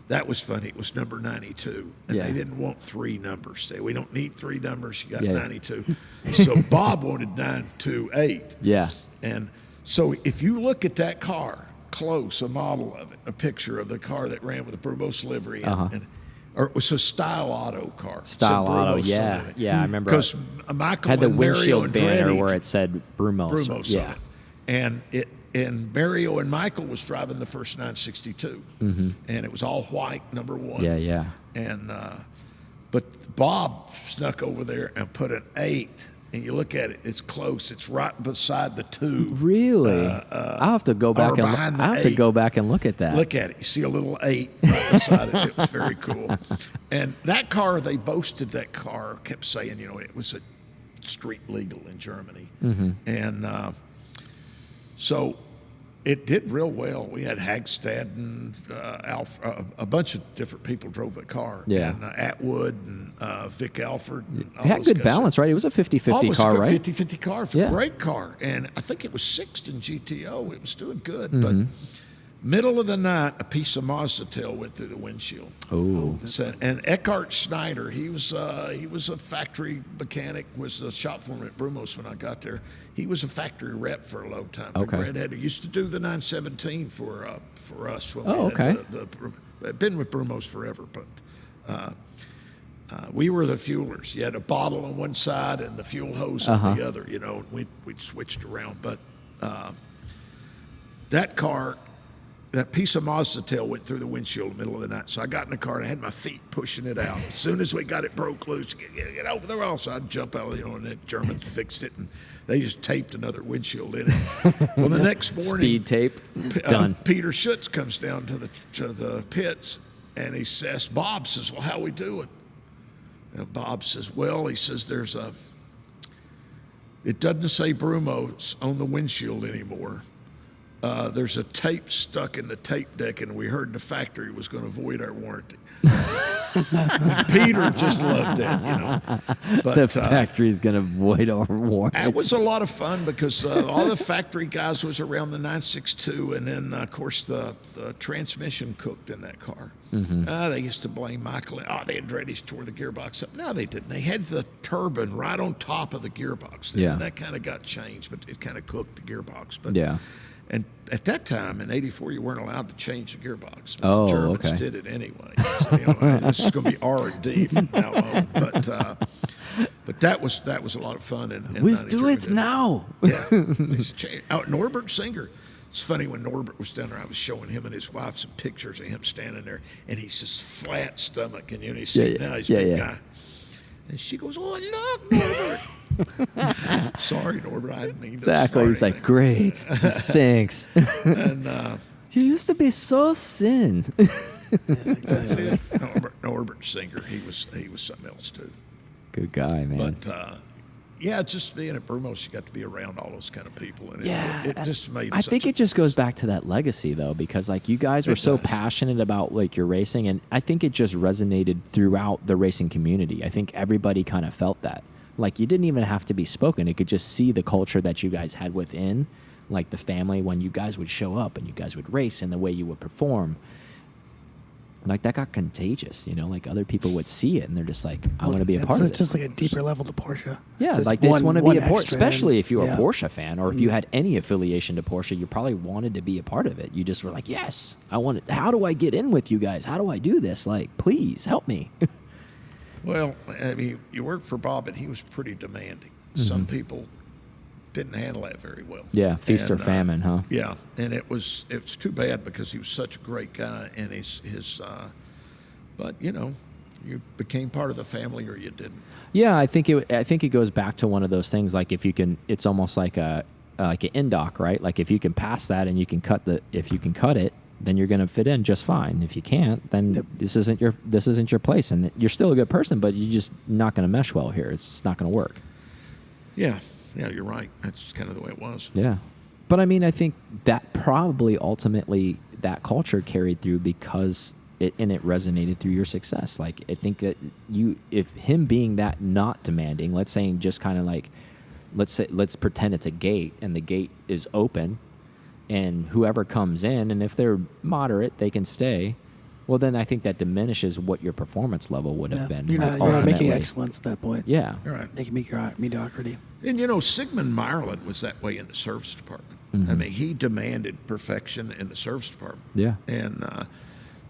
That was funny. It was number 92, and they didn't want 3 numbers. We don't need 3 numbers. You got 92. So Bob wanted 928. Yeah. And so if you look at that car, close, a model of it, a picture of the car that ran with the Brumos livery, or it was a Style Auto car. Style Auto, yeah, I remember. Because Michael had the and Mario windshield and banner Andretti, where it said Brumos. on it. And Mario and Michael was driving the first 962, and it was all white, number 1. Yeah. And but Bob snuck over there and put an 8 and you look at it, it's close. It's right beside the 2. Really? I'll have to go back or and behind the I have to 8. go back and look at that. Look at it. You see a little 8 right beside it. It was very cool. And that car, they boasted that car, kept saying, it was a street legal in Germany. And so it did real well. We had Hagstad and a bunch of different people drove the car. Yeah. And Atwood and Vic Alford. And all It had those good guys. balance, right? It was a 50-50 It was car, a right? 50-50 car. It was a great car. And I think it was 6th in GTO. It was doing good. But middle of the night, a piece of Mazda tail went through the windshield. Oh. And Eckhart Schneider, he was a factory mechanic, was the shop foreman at Brumos when I got there. He was a factory rep for a long time. Okay. Redhead. He used to do the 917 for us. When Oh, we had okay. been with Brumos forever, but we were the fuelers. You had a bottle on one side and the fuel hose on the other. And we'd switched around. But that car. That piece of Mazda tail went through the windshield in the middle of the night. So I got in the car and I had my feet pushing it out. As soon as we got it broke loose, get over the rail. So I'd jump out, and the Germans fixed it, and they just taped another windshield in it. Well, the next morning, Speed tape. Done. Peter Schutz comes down to the pits, and he says, Bob says, well, how we doing? And Bob says, well, he says, it doesn't say Brumos on the windshield anymore. There's a tape stuck in the tape deck, and we heard the factory was going to void our warranty. Peter just loved that, But The factory's going to void our warranty. it was a lot of fun because all the factory guys was around the 962, and then, of course, the transmission cooked in that car. They used to blame Michael. The Andretti's tore the gearbox up. No, they didn't. They had the turbine right on top of the gearbox. And that kind of got changed, but it kind of cooked the gearbox. But And at that time, in '84, you weren't allowed to change the gearbox. But the Germans did it anyway. So, this is going to be R&D from now on. But that was a lot of fun. We do it now. Yeah. Norbert Singer. It's funny, when Norbert was down there, I was showing him and his wife some pictures of him standing there, and he's just flat stomach, and you see now he's a big guy. And she goes, "Oh, look, Norbert." Sorry, Norbert, I didn't mean to. Exactly. He's like, great, sinks. And you used to be so thin. that's it. Norbert Singer, he was something else too. Good guy, man. But just being at Brumos, you got to be around all those kind of people, and it just made. I think it just goes back to that legacy, though, because like you guys were so passionate about like your racing, and I think it just resonated throughout the racing community. I think everybody kind of felt that. Like, you didn't even have to be spoken. It could just see the culture that you guys had within, like the family, when you guys would show up and you guys would race and the way you would perform. Like, that got contagious, like other people would see it and they're just like, I want to be a part of it. It's just like a deeper level to Porsche. Yeah, like they just want to be a Porsche, especially if you're a Porsche fan, or if you had any affiliation to Porsche, you probably wanted to be a part of it. You just were like, yes, I want it. How do I get in with you guys? How do I do this? Like, please help me. Well, I mean, you worked for Bob, and he was pretty demanding. Some people didn't handle that very well. Yeah, feast or famine, huh? Yeah, and it was too bad because he was such a great guy, and but you became part of the family or you didn't. Yeah, I think it goes back to one of those things. Like, if you can, it's almost like an in-dock, right? Like, if you can pass that and you can cut it, then you're going to fit in just fine. If you can't, then this isn't your place, and you're still a good person, but you're just not going to mesh well here. It's just not going to work. Yeah, you're right. That's kind of the way it was. Yeah, but I mean, I think that probably ultimately that culture carried through because it resonated through your success. Like, I think that if him being that not demanding, let's say just kind of like, let's pretend it's a gate and the gate is open. And whoever comes in, and if they're moderate, they can stay. Well, then I think that diminishes what your performance level would have been. You're not making excellence at that point. Yeah. All right. Making mediocrity. And Sigmund Marlin was that way in the service department. I mean, he demanded perfection in the service department. Yeah. And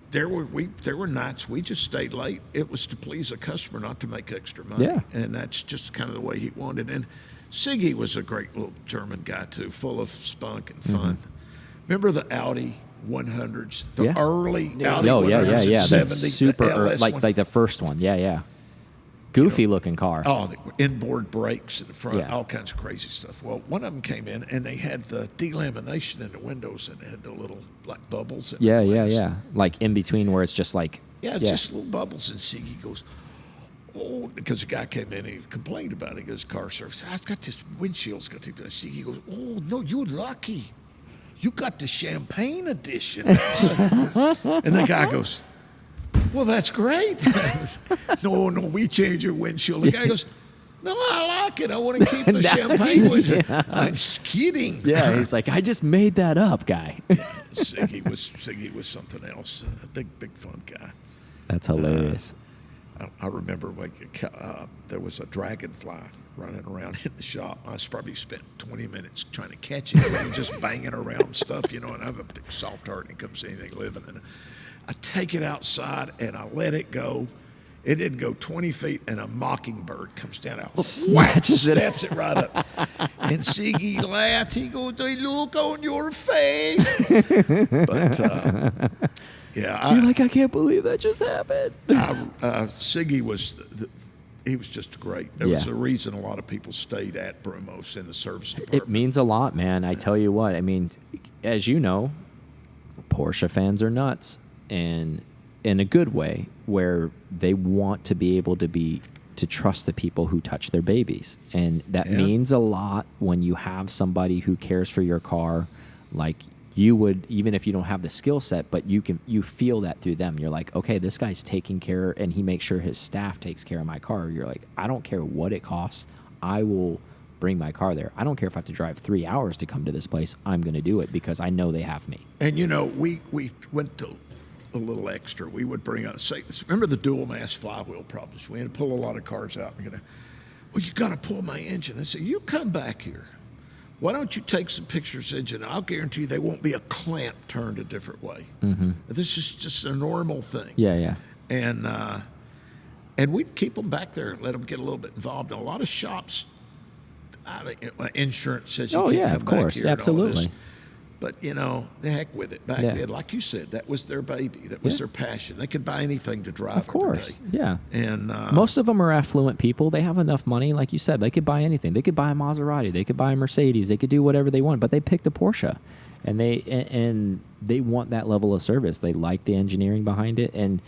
there were nights we just stayed late. It was to please a customer, not to make extra money. Yeah. And that's just kind of the way he wanted. And Siggy was a great little German guy too, full of spunk and fun. Remember the Audi 100s, the early Audi 100s in yeah. 70, Super the LS like the first one. Yeah. Goofy looking car. Oh, the inboard brakes in the front, Yeah. all kinds of crazy stuff. Well, one of them came in, and they had the delamination in the windows, and it had the little black bubbles in Yeah, the yeah, glass. yeah. Like in between where it's just like. Yeah, it's just little bubbles. And Siggy goes, oh, because the guy came in and he complained about it. He goes, car service, I've got this windshield's got to be. Siggy goes, oh, no, you're lucky. You got the champagne edition. And the guy goes, well, that's great. No, we changed your windshield. The guy goes, no, I like it. I want to keep the champagne windshield. Yeah. I'm just kidding. Yeah, he's like, I just made that up, guy. Siggy was something else. A big fun guy. That's hilarious. I remember there was a dragonfly running around in the shop. I probably spent 20 minutes trying to catch it. And just banging around stuff, and I have a big soft heart and it comes to anything living. And I take it outside and I let it go. It didn't go 20 feet, and a mockingbird comes down out, Snatches it. snaps it right up. And Siggy laughed. He goes, "The look on your face." But yeah, You're like, I can't believe that just happened. Siggy he was just great. There was Yeah. a reason a lot of people stayed at Brumos in the service It department. means a lot, man. I tell you what. I mean, as you know, Porsche fans are nuts, and in a good way, where they want to be able to trust the people who touch their babies, and that Yeah. means a lot when you have somebody who cares for your car, like you would, even if you don't have the skill set, but you feel that through them. You're like, okay, this guy's taking care, and he makes sure his staff takes care of my car. You're like, I don't care what it costs, I will bring my car there. I don't care if I have to drive 3 hours to come to this place. I'm going to do it because I know they have me. And we went to a little extra. We would bring out, remember the dual mass flywheel problems? We had to pull a lot of cars out. Well, you got to pull my engine. I said, you come back here. Why don't you take some pictures of the engine? I'll guarantee you there won't be a clamp turned a different way. Mm-hmm. This is just a normal thing. Yeah. And we'd keep them back there and let them get a little bit involved. And a lot of shops, insurance says you Oh, can't yeah, come of back course. here and all Absolutely. this. But, the heck with it. Back Yeah. then, like you said, that was their baby. That was Yeah. their passion. They could buy anything to drive Of course. every day. Yeah. And Most of them are affluent people. They have enough money, like you said. They could buy anything. They could buy a Maserati. They could buy a Mercedes. They could do whatever they want. But they picked a Porsche, and they want that level of service. They like the engineering behind it, and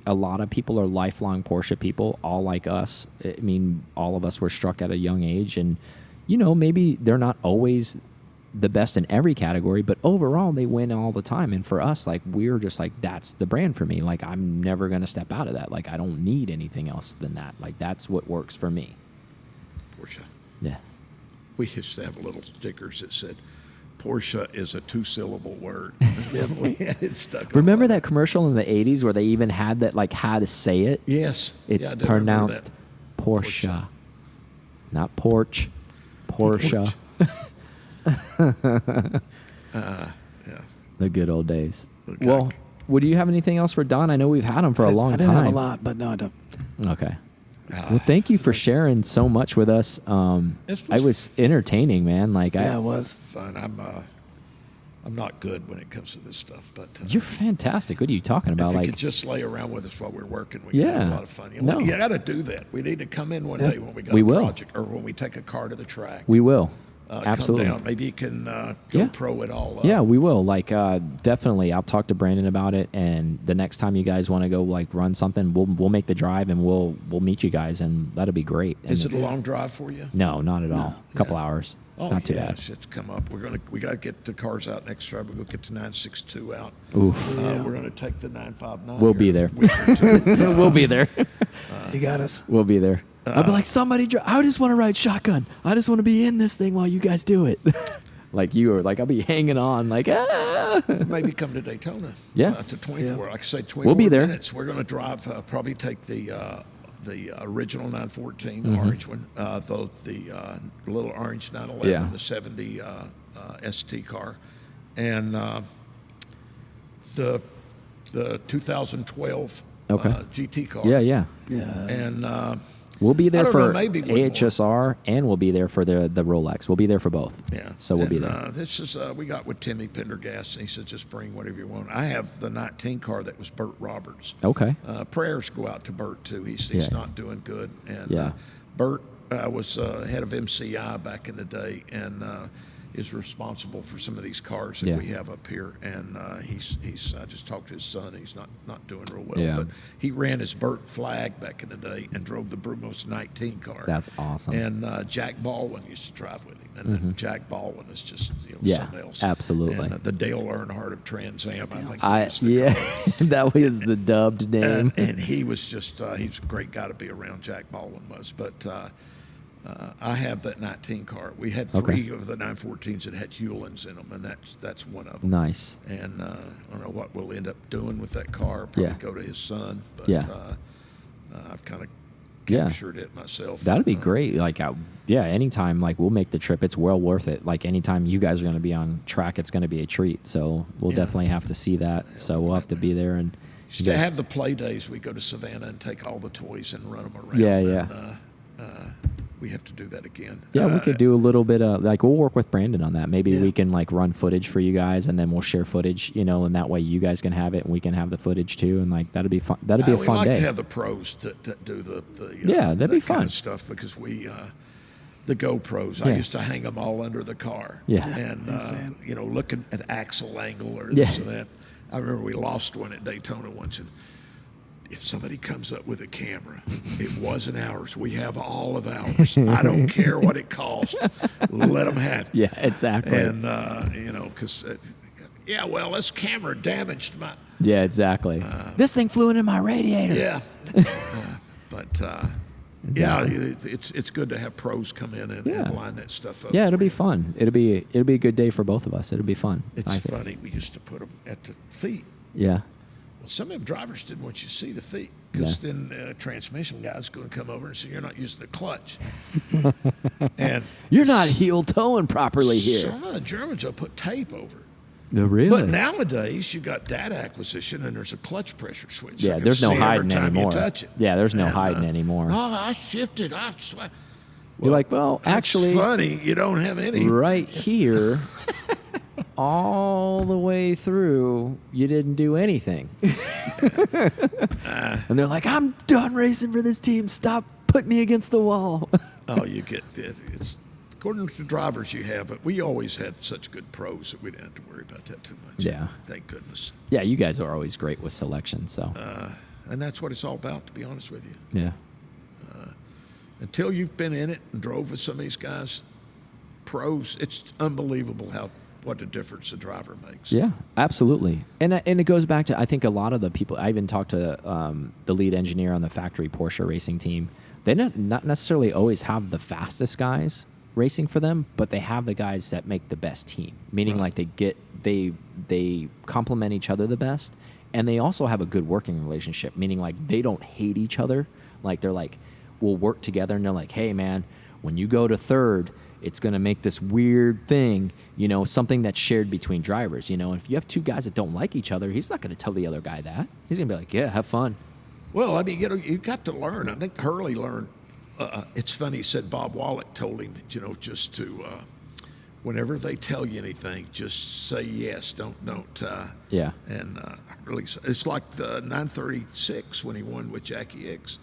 a lot of people are lifelong Porsche people, all like us. I mean, all of us were struck at a young age, and maybe they're not always the best in every category, but overall they win all the time. And for us, like, we're just like, that's the brand for me. Like, I'm never going to step out of that. Like, I don't need anything else than that. Like, that's what works for me. Porsche. Yeah. We used to have little stickers that said, Porsche is a 2-syllable word. We had it stuck on. Remember that commercial in the 80s where they even had that, like, how to say it? Yes. It's Yeah, I do remember pronounced that. Porsche. Not porch. Porsche. Yeah. The good old days. Okay. Well, do you have anything else for Don? I know we've had him for a long I didn't time. have a lot, but no, I don't. Okay. Well, thank you for sharing so much with us. This I was entertaining, man. Like, Yeah, it was. Fun. I'm not good when it comes to this stuff, but you're fantastic. What are you talking about? if you Like, could just lay around with us while we're working, we can have Yeah. a lot of fun. No. You got to do that. We need to come in one day when we got We a will. project, or when we take a car to the track. we will. Come Absolutely. down. Maybe you can Yeah. GoPro it all up. Yeah, we will. Like, definitely. I'll talk to Brandon about it, and the next time you guys want to go, like, run something, we'll make the drive, and we'll meet you guys, and that'll be great. Is And it a long drive for you? No, not at all. A couple hours. Oh, Not too yes, it's come up. We got to get the cars out next drive. We'll get the 962 out. bad. Oof. We're going to take the 959. We'll here be in a there. week or two. We'll be there. You got us. We'll be there. I'll be like, somebody, I just want to ride shotgun. I just want to be in this thing while you guys do it. Like you are, like, I'll be hanging on, like, ah. Maybe come to Daytona. Yeah. To 24. Yeah. Like I say, 24 We'll be there. minutes. We're going to drive, probably take the original 914, the Mm-hmm. orange one, the little orange 911, Yeah. the 70 ST car, and the 2012 Okay. GT car. Yeah, yeah. Yeah. And We'll be there I don't for know, maybe one more. AHSR, and we'll be there for the Rolex. We'll be there for both. Yeah. So we'll be And, there. This is we got with Timmy Pendergast, and he said just bring whatever you want. I have the 19 car that was Burt Roberts. Okay. Prayers go out to Burt too. He's Yeah. not doing good, and Yeah. Burt was head of MCI back in the day, and is responsible for some of these cars that Yeah. we have up here. And he's I just talked to his son. He's not doing real well, Yeah. but he ran his Burt flag back in the day and drove the Brumos 19 car. That's awesome. And Jack Baldwin used to drive with him, and Jack Baldwin is just Yeah, something else. absolutely. And the Dale Earnhardt of Trans Am, I think. they used to Yeah, call it. that was the dubbed name. And he was just he's a great guy to be around. Jack Baldwin was, but I have that 19 car. We had three of the 914s that had Hewlins in them, and that's one of them. Nice. And I don't know what we'll end up doing with that car. Probably Yeah. go to his son, but Yeah. I've kind of Yeah. captured it myself. That'd be great. Like, yeah, anytime, like, we'll make the trip. It's well worth it. Like, anytime you guys are going to be on track, it's going to be a treat. So we'll Yeah. definitely have to see that. So we'll have to be there. And Used to have the play days. We go to Savannah and take all the toys and run them around. Yeah, and, yeah. We have to do that again. yeah, we could do a little bit of, like, we'll work with Brandon on that. Maybe Yeah. we can, like, run footage for you guys, and then we'll share footage, and that way you guys can have it and we can have the footage too. And, like, that'd be fun. That'd be a fun we like day. to have the pros to do the Yeah, that'd be that kind fun. of stuff, because we the GoPros. I Yeah. used to hang them all under the car. Yeah. And Understand. looking at axle angle or Yeah. this and that. I remember we lost one at Daytona once, and if somebody comes up with a camera, it wasn't ours. We have all of ours. I don't care what it costs. Let them have it. Yeah, exactly. And because well, this camera damaged my. Yeah, exactly. This thing flew into my radiator. Yeah. But it's good to have pros come in and line that stuff up. Yeah, it'll be fun. It'll be a good day for both of us. It'll be fun. I It's think. funny. We used to put them at the feet. Yeah. Well, some of them drivers didn't want you to see the feet, because then transmission guy's going to come over and say you're not using the clutch. And You're not heel toeing properly here. some of the Germans will put tape over. Really? But nowadays you got data acquisition and there's a clutch pressure switch. Yeah, I can there's no see every hiding time anymore. You touch it. Yeah, there's no And, hiding anymore. Oh, I shifted. I swear. You're like, well, That's actually, funny. You don't have any. right here, all the way through, you didn't do anything. And they're like, I'm done racing for this team. Stop putting me against the wall. Oh, you get it. It's according to the drivers you have, but we always had such good pros that we didn't have to worry about that too much. Yeah. Thank goodness. Yeah, you guys are always great with selection. So, And that's what it's all about, to be honest with you. yeah. Until you've been in it and drove with some of these guys, pros, it's unbelievable what a difference a driver makes. Yeah, absolutely. And it goes back to, I think a lot of the people, I even talked to the lead engineer on the factory Porsche racing team. They not necessarily always have the fastest guys racing for them, but they have the guys that make the best team. Meaning, Right. like, they complement each other the best, and they also have a good working relationship. Meaning, like, they don't hate each other. Like, they're like, we'll work together, and they're like, hey man, when you go to third, it's going to make this weird thing, something that's shared between drivers. If you have two guys that don't like each other, he's not going to tell the other guy that. He's going to be like, yeah, have fun. Well, I mean, you got to learn. I think Hurley learned. It's funny. He said Bob Wallach told him, just to, whenever they tell you anything, just say yes. Don't. Yeah. And really, it's like the 936 when he won with Jackie Hicks.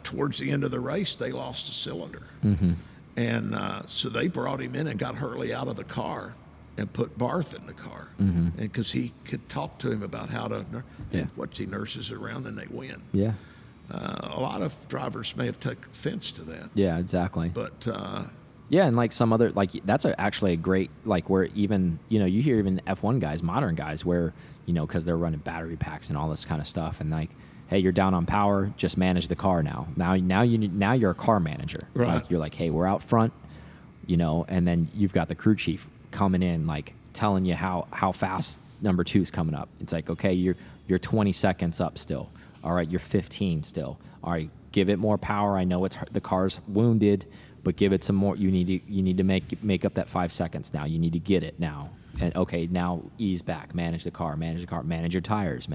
Towards the end of the race, they lost a cylinder. Mm-hmm. And so they brought him in and got Hurley out of the car and put Barth in the car. Mm-hmm. And because he could talk to him about how to, Yeah. and what he nurses around and they win. Yeah. A lot of drivers may have taken offense to that. Yeah, exactly. But Yeah, and like some other, like, that's actually a great, like, where even, you hear even F1 guys, modern guys, where, because they're running battery packs and all this kind of stuff, and like, hey, you're down on power, just manage the car now. Now you're a car manager. Right. Like, you're like, hey, we're out front, and then you've got the crew chief coming in, like, telling you how fast number 2 is coming up. It's like, okay, you're 20 seconds up still. All right, you're 15 still. All right, give it more power. I know the car's wounded, but give it some more. You need to make up that 5 seconds now. You need to get it now. And okay, now ease back, manage the car, manage your tires,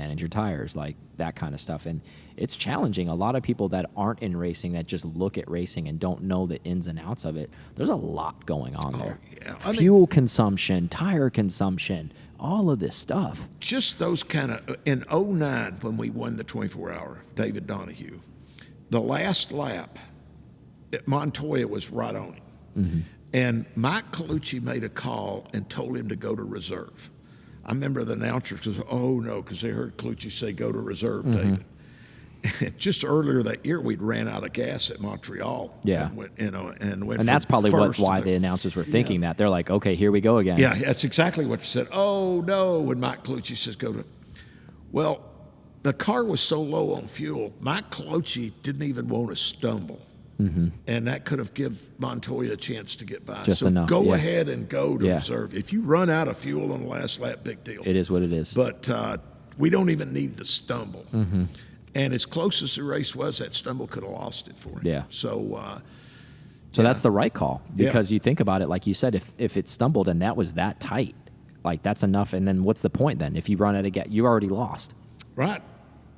like that kind of stuff. And it's challenging. A lot of people that aren't in racing, that just look at racing and don't know the ins and outs of it, there's a lot going on there. Yeah. Fuel consumption, tire consumption, all of this stuff. Just those kind of, in '09 when we won the 24-hour, David Donahue, the last lap, Montoya was right on him. Mm-hmm. And Mike Colucci made a call and told him to go to reserve. I remember the announcers goes, "Oh no," because they heard Colucci say, "Go to reserve, David." And just earlier that year, we'd ran out of gas at Montreal. Yeah, and went and that's probably why the announcers were thinking that. They're like, "Okay, here we go again." Yeah, that's exactly what they said. "Oh no," when Mike Colucci says, "Go to," well, the car was so low on fuel, Mike Colucci didn't even want to stumble. Mm-hmm. And that could have given Montoya a chance to get by. Just so enough. Go ahead and go to reserve. If you run out of fuel on the last lap, big deal. It is what it is. But we don't even need the stumble. Mm-hmm. And as close as the race was, that stumble could have lost it for him. Yeah. So that's the right call, because you think about it, like you said, if it stumbled and that was that tight, like that's enough. And then what's the point then? If you run out of gas, you already lost. Right.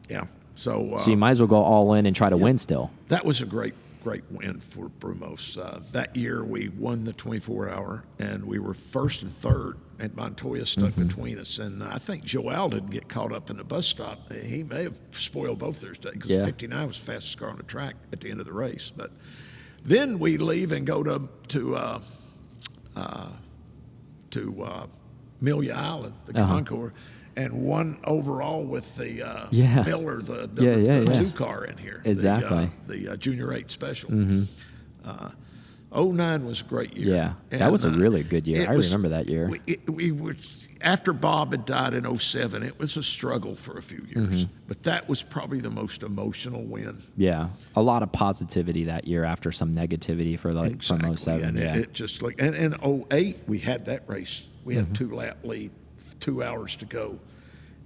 Yeah. So you might as well go all in and try to win still. That was a great win for Brumos. That year we won the 24-hour, and we were first and third, and Montoya stuck between us. And I think Joel didn't get caught up in the bus stop. He may have spoiled both their days, because 59 was the fastest car on the track at the end of the race. But then we leave and go to Amelia Island, the Concours, and won overall with the Miller, the number 2 car in here. Exactly. The Junior 8 Special. Mm-hmm. 09 was a great year. Yeah, that was a really good year. I remember that year. We were, after Bob had died in 07, it was a struggle for a few years. Mm-hmm. But that was probably the most emotional win. Yeah, a lot of positivity that year after some negativity from 07. And it just like, and in 08, we had that race. We had a 2-lap lead. 2 hours to go,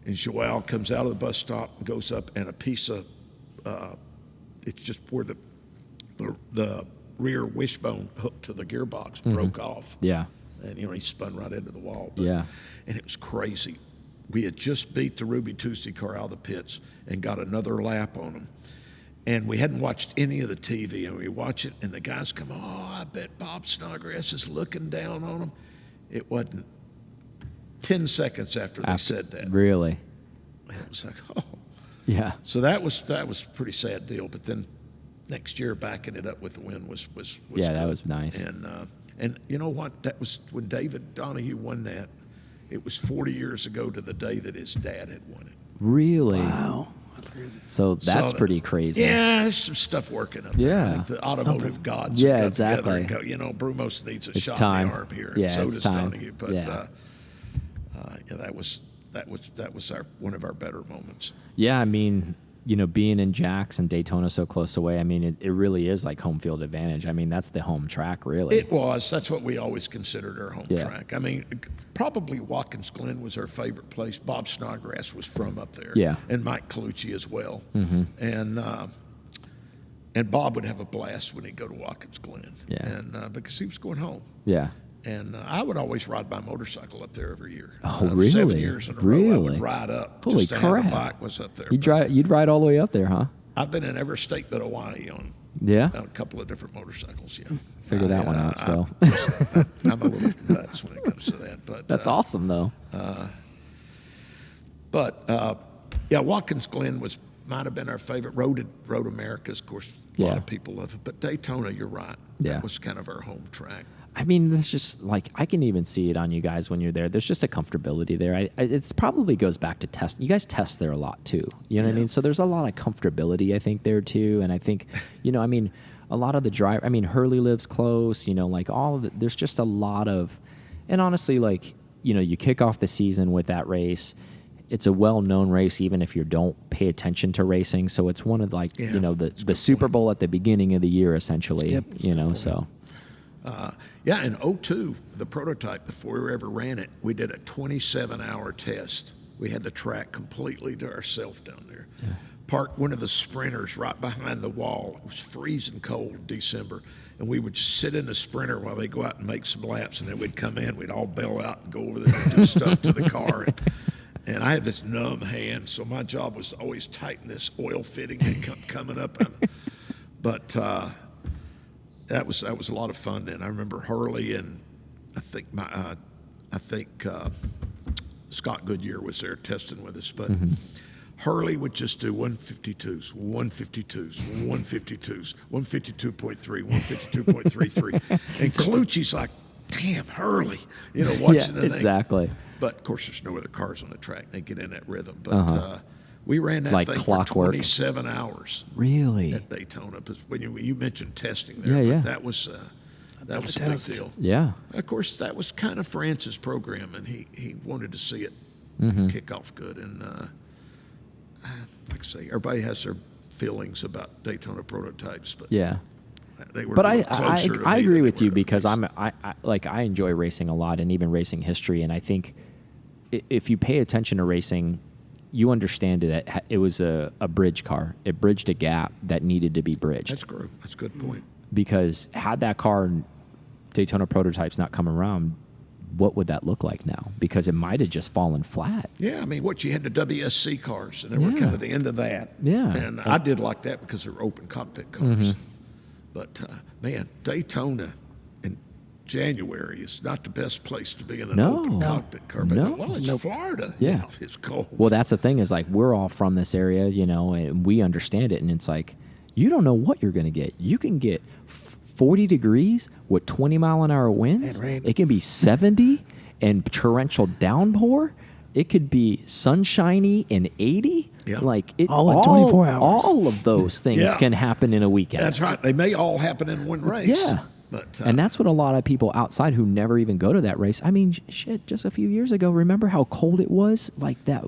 and Joel comes out of the bus stop and goes up, and a piece of it's just where the rear wishbone hooked to the gearbox broke off. Yeah, and he spun right into the wall. And it was crazy. We had just beat the Ruby Tuesday car out of the pits and got another lap on them, and we hadn't watched any of the TV, and we watch it, and the guys come, "Oh, I bet Bob Snodgrass is looking down on him." It wasn't 10 seconds after they said that. Really? And it was like, oh. Yeah. So that was a pretty sad deal. But then next year, backing it up with the win was yeah, good. That was nice. And you know what? That was when David Donahue won that. It was 40 years ago to the day that his dad had won it. Really? Wow. That's crazy. So that's pretty crazy. Yeah, there's some stuff working up there. Yeah. Like the automotive gods yeah, got exactly. together and go, Brumos needs a shot time. in the arm here. Yeah, And so it's does time. Donahue. But that was one of our better moments. Yeah, I mean, being in Jax and Daytona so close away, I mean, it really is like home field advantage. I mean, that's the home track, really. It was. That's what we always considered our home track. I mean, probably Watkins Glen was our favorite place. Bob Snodgrass was from up there. Yeah. And Mike Colucci as well. Mm-hmm. And Bob would have a blast when he'd go to Watkins Glen. Yeah. And because he was going home. Yeah. And I would always ride my motorcycle up there every year. Oh, really? 7 years in a row, I would ride up. Holy just to crap. have the bike was up there. You'd ride all the way up there, huh? I've been in every state but Hawaii on a couple of different motorcycles, Figure that one out still. I'm a little nuts when it comes to that. But that's awesome, though. Watkins Glen might have been our favorite. Road Americas, of course, a lot of people love it. But Daytona, you're right. Yeah. That was kind of our home track. I mean, there's just like, I can even see it on you guys when you're there. There's just a comfortability there. It probably goes back to test. You guys test there a lot too. You know what I mean? So there's a lot of comfortability, I think, there too. And I think, I mean, a lot of the drive. I mean, Hurley lives close. Like all of it. There's just a lot of, and honestly, like you kick off the season with that race. It's a well-known race, even if you don't pay attention to racing. So it's one of the Super Bowl at the beginning of the year, essentially. Yep. So. In 02, the prototype, before we ever ran it, we did a 27-hour test. We had the track completely to ourselves down there. Yeah. parked one of the sprinters right behind the wall. It was freezing cold in December. And we would just sit in the sprinter while they go out and make some laps. And then we'd come in, we'd all bail out and go over there and do stuff to the car. And I had this numb hand, so my job was to always tighten this oil fitting that coming up. But that was a lot of fun then. I remember Hurley and I think Scott Goodyear was there testing with us. But Hurley would just do 152s, 152s, 152s, 152.3, 152.33. And Colucci's like, damn, Hurley, watching the thing. Exactly. But, of course, there's no other cars on the track. They get in that rhythm. But we ran that like thing clockwork. for 27 hours. Really? At Daytona. But when you mentioned testing there, but that was a big deal. Yeah. Of course, that was kind of France's program, and he wanted to see it kick off good. And like I say, everybody has their feelings about Daytona prototypes, but they were. But I agree with you because I enjoy racing a lot, and even racing history. And I think if you pay attention to racing, you understand it. It was a bridge car. It bridged a gap that needed to be bridged. That's true. That's a good point. Because had that car Daytona prototypes not come around, what would that look like now? Because it might have just fallen flat. Yeah, I mean, you had the WSC cars, and they were kind of the end of that. Yeah. And I did like that because they were open cockpit cars. But, man, Daytona in January is not the best place to be in an open cockpit car. But it's Florida. Yeah. It's cold. Well, that's the thing is, like, we're all from this area, and we understand it. And it's like, you don't know what you're going to get. You can get 40 degrees with 20-mile-an-hour winds. And rain. It can be 70 and torrential downpour. It could be sunshiny and 80. Yeah. Like all in 24 hours. All of those things can happen in a weekend. That's right. They may all happen in one race. Yeah. But, and that's what a lot of people outside who never even go to that race. I mean, shit, just a few years ago, remember how cold it was? Like that,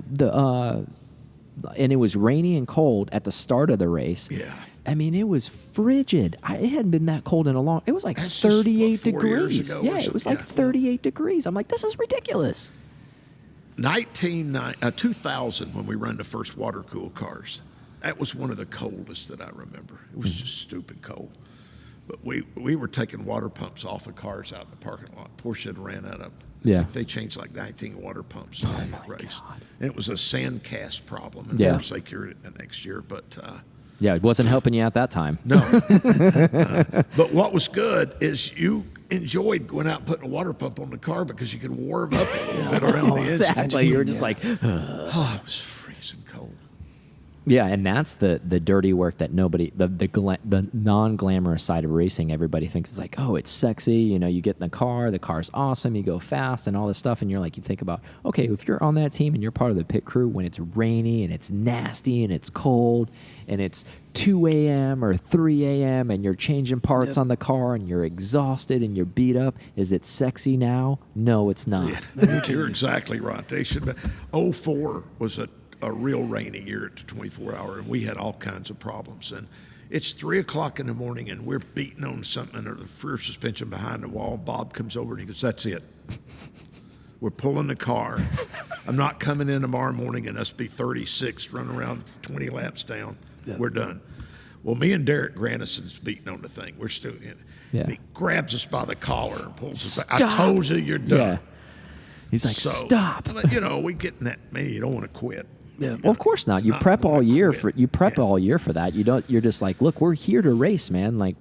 and it was rainy and cold at the start of the race. Yeah. I mean, it was frigid. It hadn't been that cold in a long. It was like That's 38 just, 4 years degrees. ago Yeah, it was like 38 degrees. I'm like, this is ridiculous. 2000, when we ran the first water cooled cars, that was one of the coldest that I remember. It was just stupid cold. But we were taking water pumps off of cars out in the parking lot. Porsche had ran out of. Yeah. They changed like 19 water pumps in that race. God. And it was a sand cast problem. And Yeah. of course they cured it the next year. But Yeah, it wasn't helping you at that time. no. But what was good is you enjoyed going out and putting a water pump on the car because you could warm up a little bit around the engine. Exactly. You were just like, Oh, it was freezing cold. yeah, and that's the dirty work that nobody, the non-glamorous side of racing, everybody thinks is like, oh, it's sexy. You get in the car's awesome, you go fast and all this stuff. And you're like, you think about, okay, if you're on that team and you're part of the pit crew when it's rainy and it's nasty and it's cold and it's 2 a.m. or 3 a.m. and you're changing parts on the car and you're exhausted and you're beat up, is it sexy now? No, it's not. Yeah, you're exactly right. They should. 04 was a real rainy year at the 24-hour, and we had all kinds of problems. And it's 3 o'clock in the morning, and we're beating on something or the rear suspension behind the wall. Bob comes over and he goes, "That's it. We're pulling the car. I'm not coming in tomorrow morning and us be 36, running around 20 laps down. We're done." Well, me and Derek Grannison's beating on the thing. We're still in. Yeah. And he grabs us by the collar and pulls us back. I told you you're done. Yeah. He's like, stop. But, we get in that, man, you don't want to quit. Yeah. Well, of course not. You prep all year for all year for that. You're just like, look, we're here to race, man. Like,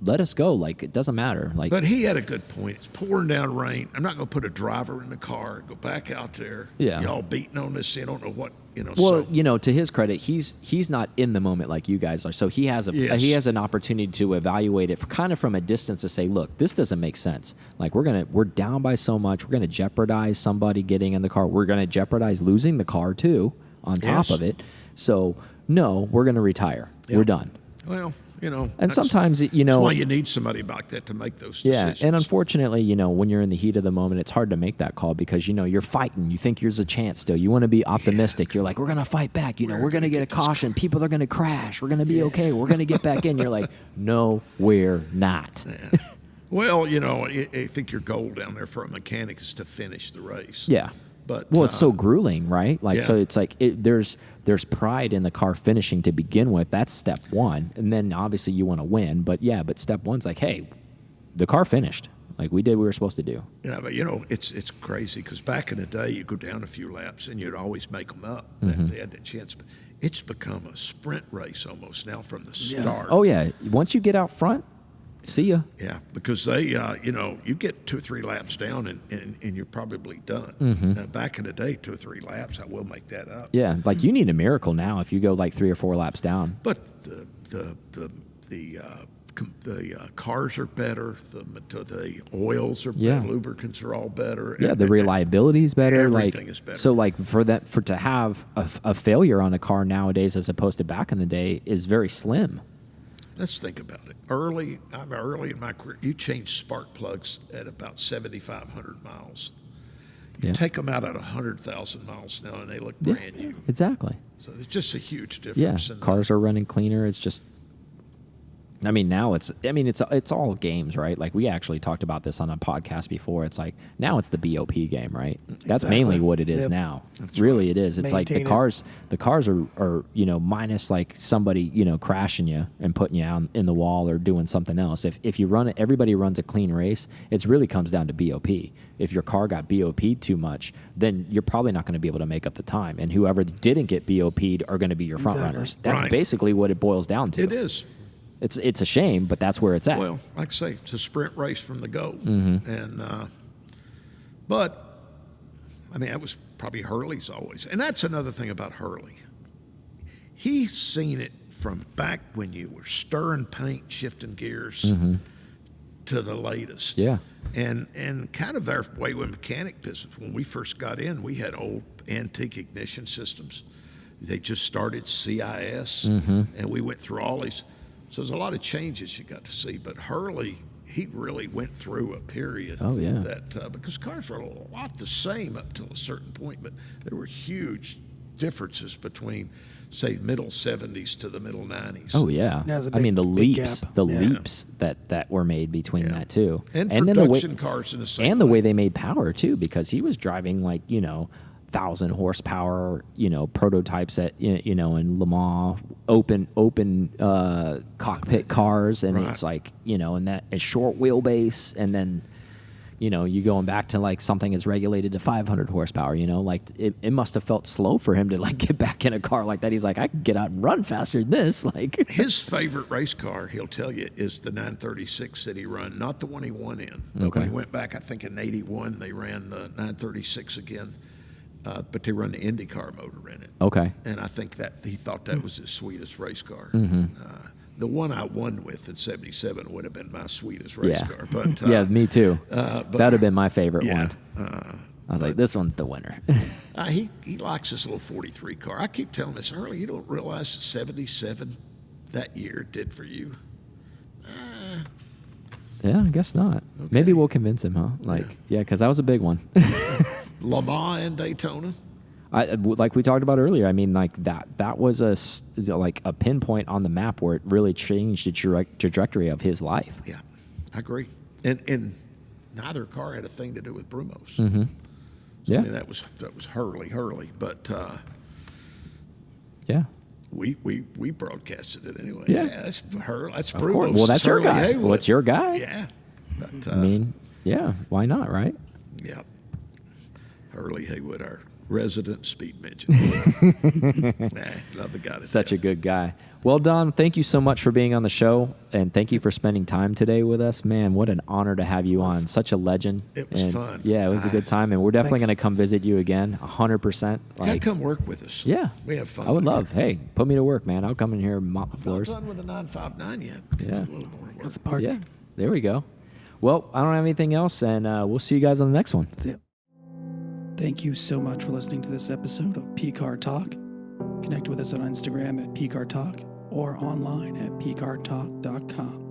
let us go. Like, it doesn't matter. Like, but he had a good point. It's pouring down rain. I'm not going to put a driver in the car. Go back out there. Yeah. Y'all beating on this. You don't know what. Well, to his credit, he's not in the moment like you guys are. So he has he has an opportunity to evaluate it kind of from a distance to say, look, this doesn't make sense. Like we're down by so much. We're going to jeopardize somebody getting in the car. We're going to jeopardize losing the car too on top of it. So no, we're going to retire. Yeah. We're done. Well, and sometimes that's why you need somebody like that to make those decisions. Yeah, and unfortunately, when you're in the heat of the moment, it's hard to make that call because you're fighting. You think there's a chance still. You want to be optimistic. You're like, we're gonna fight back. We're gonna get a caution. People are gonna crash. We're gonna be okay. We're gonna get back in. You're like, no, we're not. Yeah. Well, I think your goal down there for a mechanic is to finish the race. Yeah. But Well, it's so grueling, right? Like, yeah. so it's like there's pride in the car finishing to begin with. That's step one, and then obviously you want to win. But yeah, but step one's like, hey, the car finished. Like we did what we were supposed to do. Yeah, but it's crazy because back in the day, you go down a few laps and you'd always make them up. They had that chance. But it's become a sprint race almost now from the start. Oh yeah, once you get out front, see ya. Yeah, because they, you get 2 or 3 laps down and you're probably done. Now, back in the day, 2 or 3 laps, I will make that up. Yeah, like you need a miracle now if you go like 3 or 4 laps down. But the cars are better. The oils are better. Lubricants are all better. Yeah, the reliability is better. Everything is better. So like to have a failure on a car nowadays as opposed to back in the day is very slim. Let's think about it. Early in my career, you change spark plugs at about 7,500 miles. You take them out at 100,000 miles now, and they look brand new. Exactly. So it's just a huge Yeah, difference. cars are running cleaner. It's just, I mean, now it's all games, right? Like we actually talked about this on a podcast before. It's like now it's the BOP game, right? That's mainly what it is now. Really, it is. It's like the cars are minus like somebody crashing you and putting you out in the wall or doing something else. If you run it, everybody runs a clean race. It really comes down to BOP. If your car got BOP'd too much, then you're probably not going to be able to make up the time. And whoever didn't get BOP'd are going to be your front runners. That's basically what it boils down to. It is. It's a shame, but that's where it's at. Well, like I say, it's a sprint race from the go. And but I mean, that was probably Hurley's always. And that's another thing about Hurley. He's seen it from back when you were stirring paint, shifting gears to the latest. Yeah. And kind of our way with mechanic business, when we first got in, we had old antique ignition systems. They just started CIS, and we went through all these. So there's a lot of changes you got to see. But Hurley, he really went through a period that because cars were a lot the same up till a certain point, but there were huge differences between, say, middle 70s to the middle 90s. Oh yeah, I mean the leaps, that were made between that too, and then production cars in the same and the way they made power too, because he was driving like 1,000 horsepower, prototypes at in Le Mans, open cockpit cars, and it's like and that a short wheelbase, and then you going back to like something is regulated to 500 horsepower. Like it must have felt slow for him to like get back in a car like that. He's like, I can get out and run faster than this. Like his favorite race car, he'll tell you, is the 936 that he run, not the one he won in. But when he went back, I think in '81, they ran the 936 again. But they run the IndyCar motor in it. Okay. And I think that he thought that was his sweetest race car. The one I won with in '77 would have been my sweetest race car. But yeah, me too. That would have been my favorite one. I was like, this one's the winner. He likes this little 43 car. I keep telling this early. You don't realize that '77 that year did for you. Yeah, I guess not. Okay. Maybe we'll convince him, huh? Yeah, because that was a big one. Le Mans and Daytona. Like we talked about earlier, I mean, like that was a pinpoint on the map where it really changed the trajectory of his life. Yeah, I agree. And neither car had a thing to do with Brumos. So, yeah, I mean, that was Hurley, but yeah. We broadcasted it anyway. Yeah, that's Hurley. That's of Brumos. Course. Well, that's your guy. Haywood. Well, it's your guy. Yeah. But, I mean, yeah. Why not, right? Yeah. Hurley Haywood, our resident speed midget. Love the guy. Such a good guy. Well, Don, thank you so much for being on the show, and thank you for spending time today with us. Man, what an honor to have you on. Such a legend. It was fun. Yeah, it was a good time, and we're definitely going to come visit you again, 100%. You got to come work with us. Yeah. We have fun. I would love. Hey, put me to work, man. I'll come in here and mop the floors. I'm not done with the 959 yet. Yeah. A little more work. That's parts. Yeah, there we go. Well, I don't have anything else, and we'll see you guys on the next one. That's it. Thank you so much for listening to this episode of PCAR Talk. Connect with us on Instagram at PCAR Talk or online at pcartalk.com.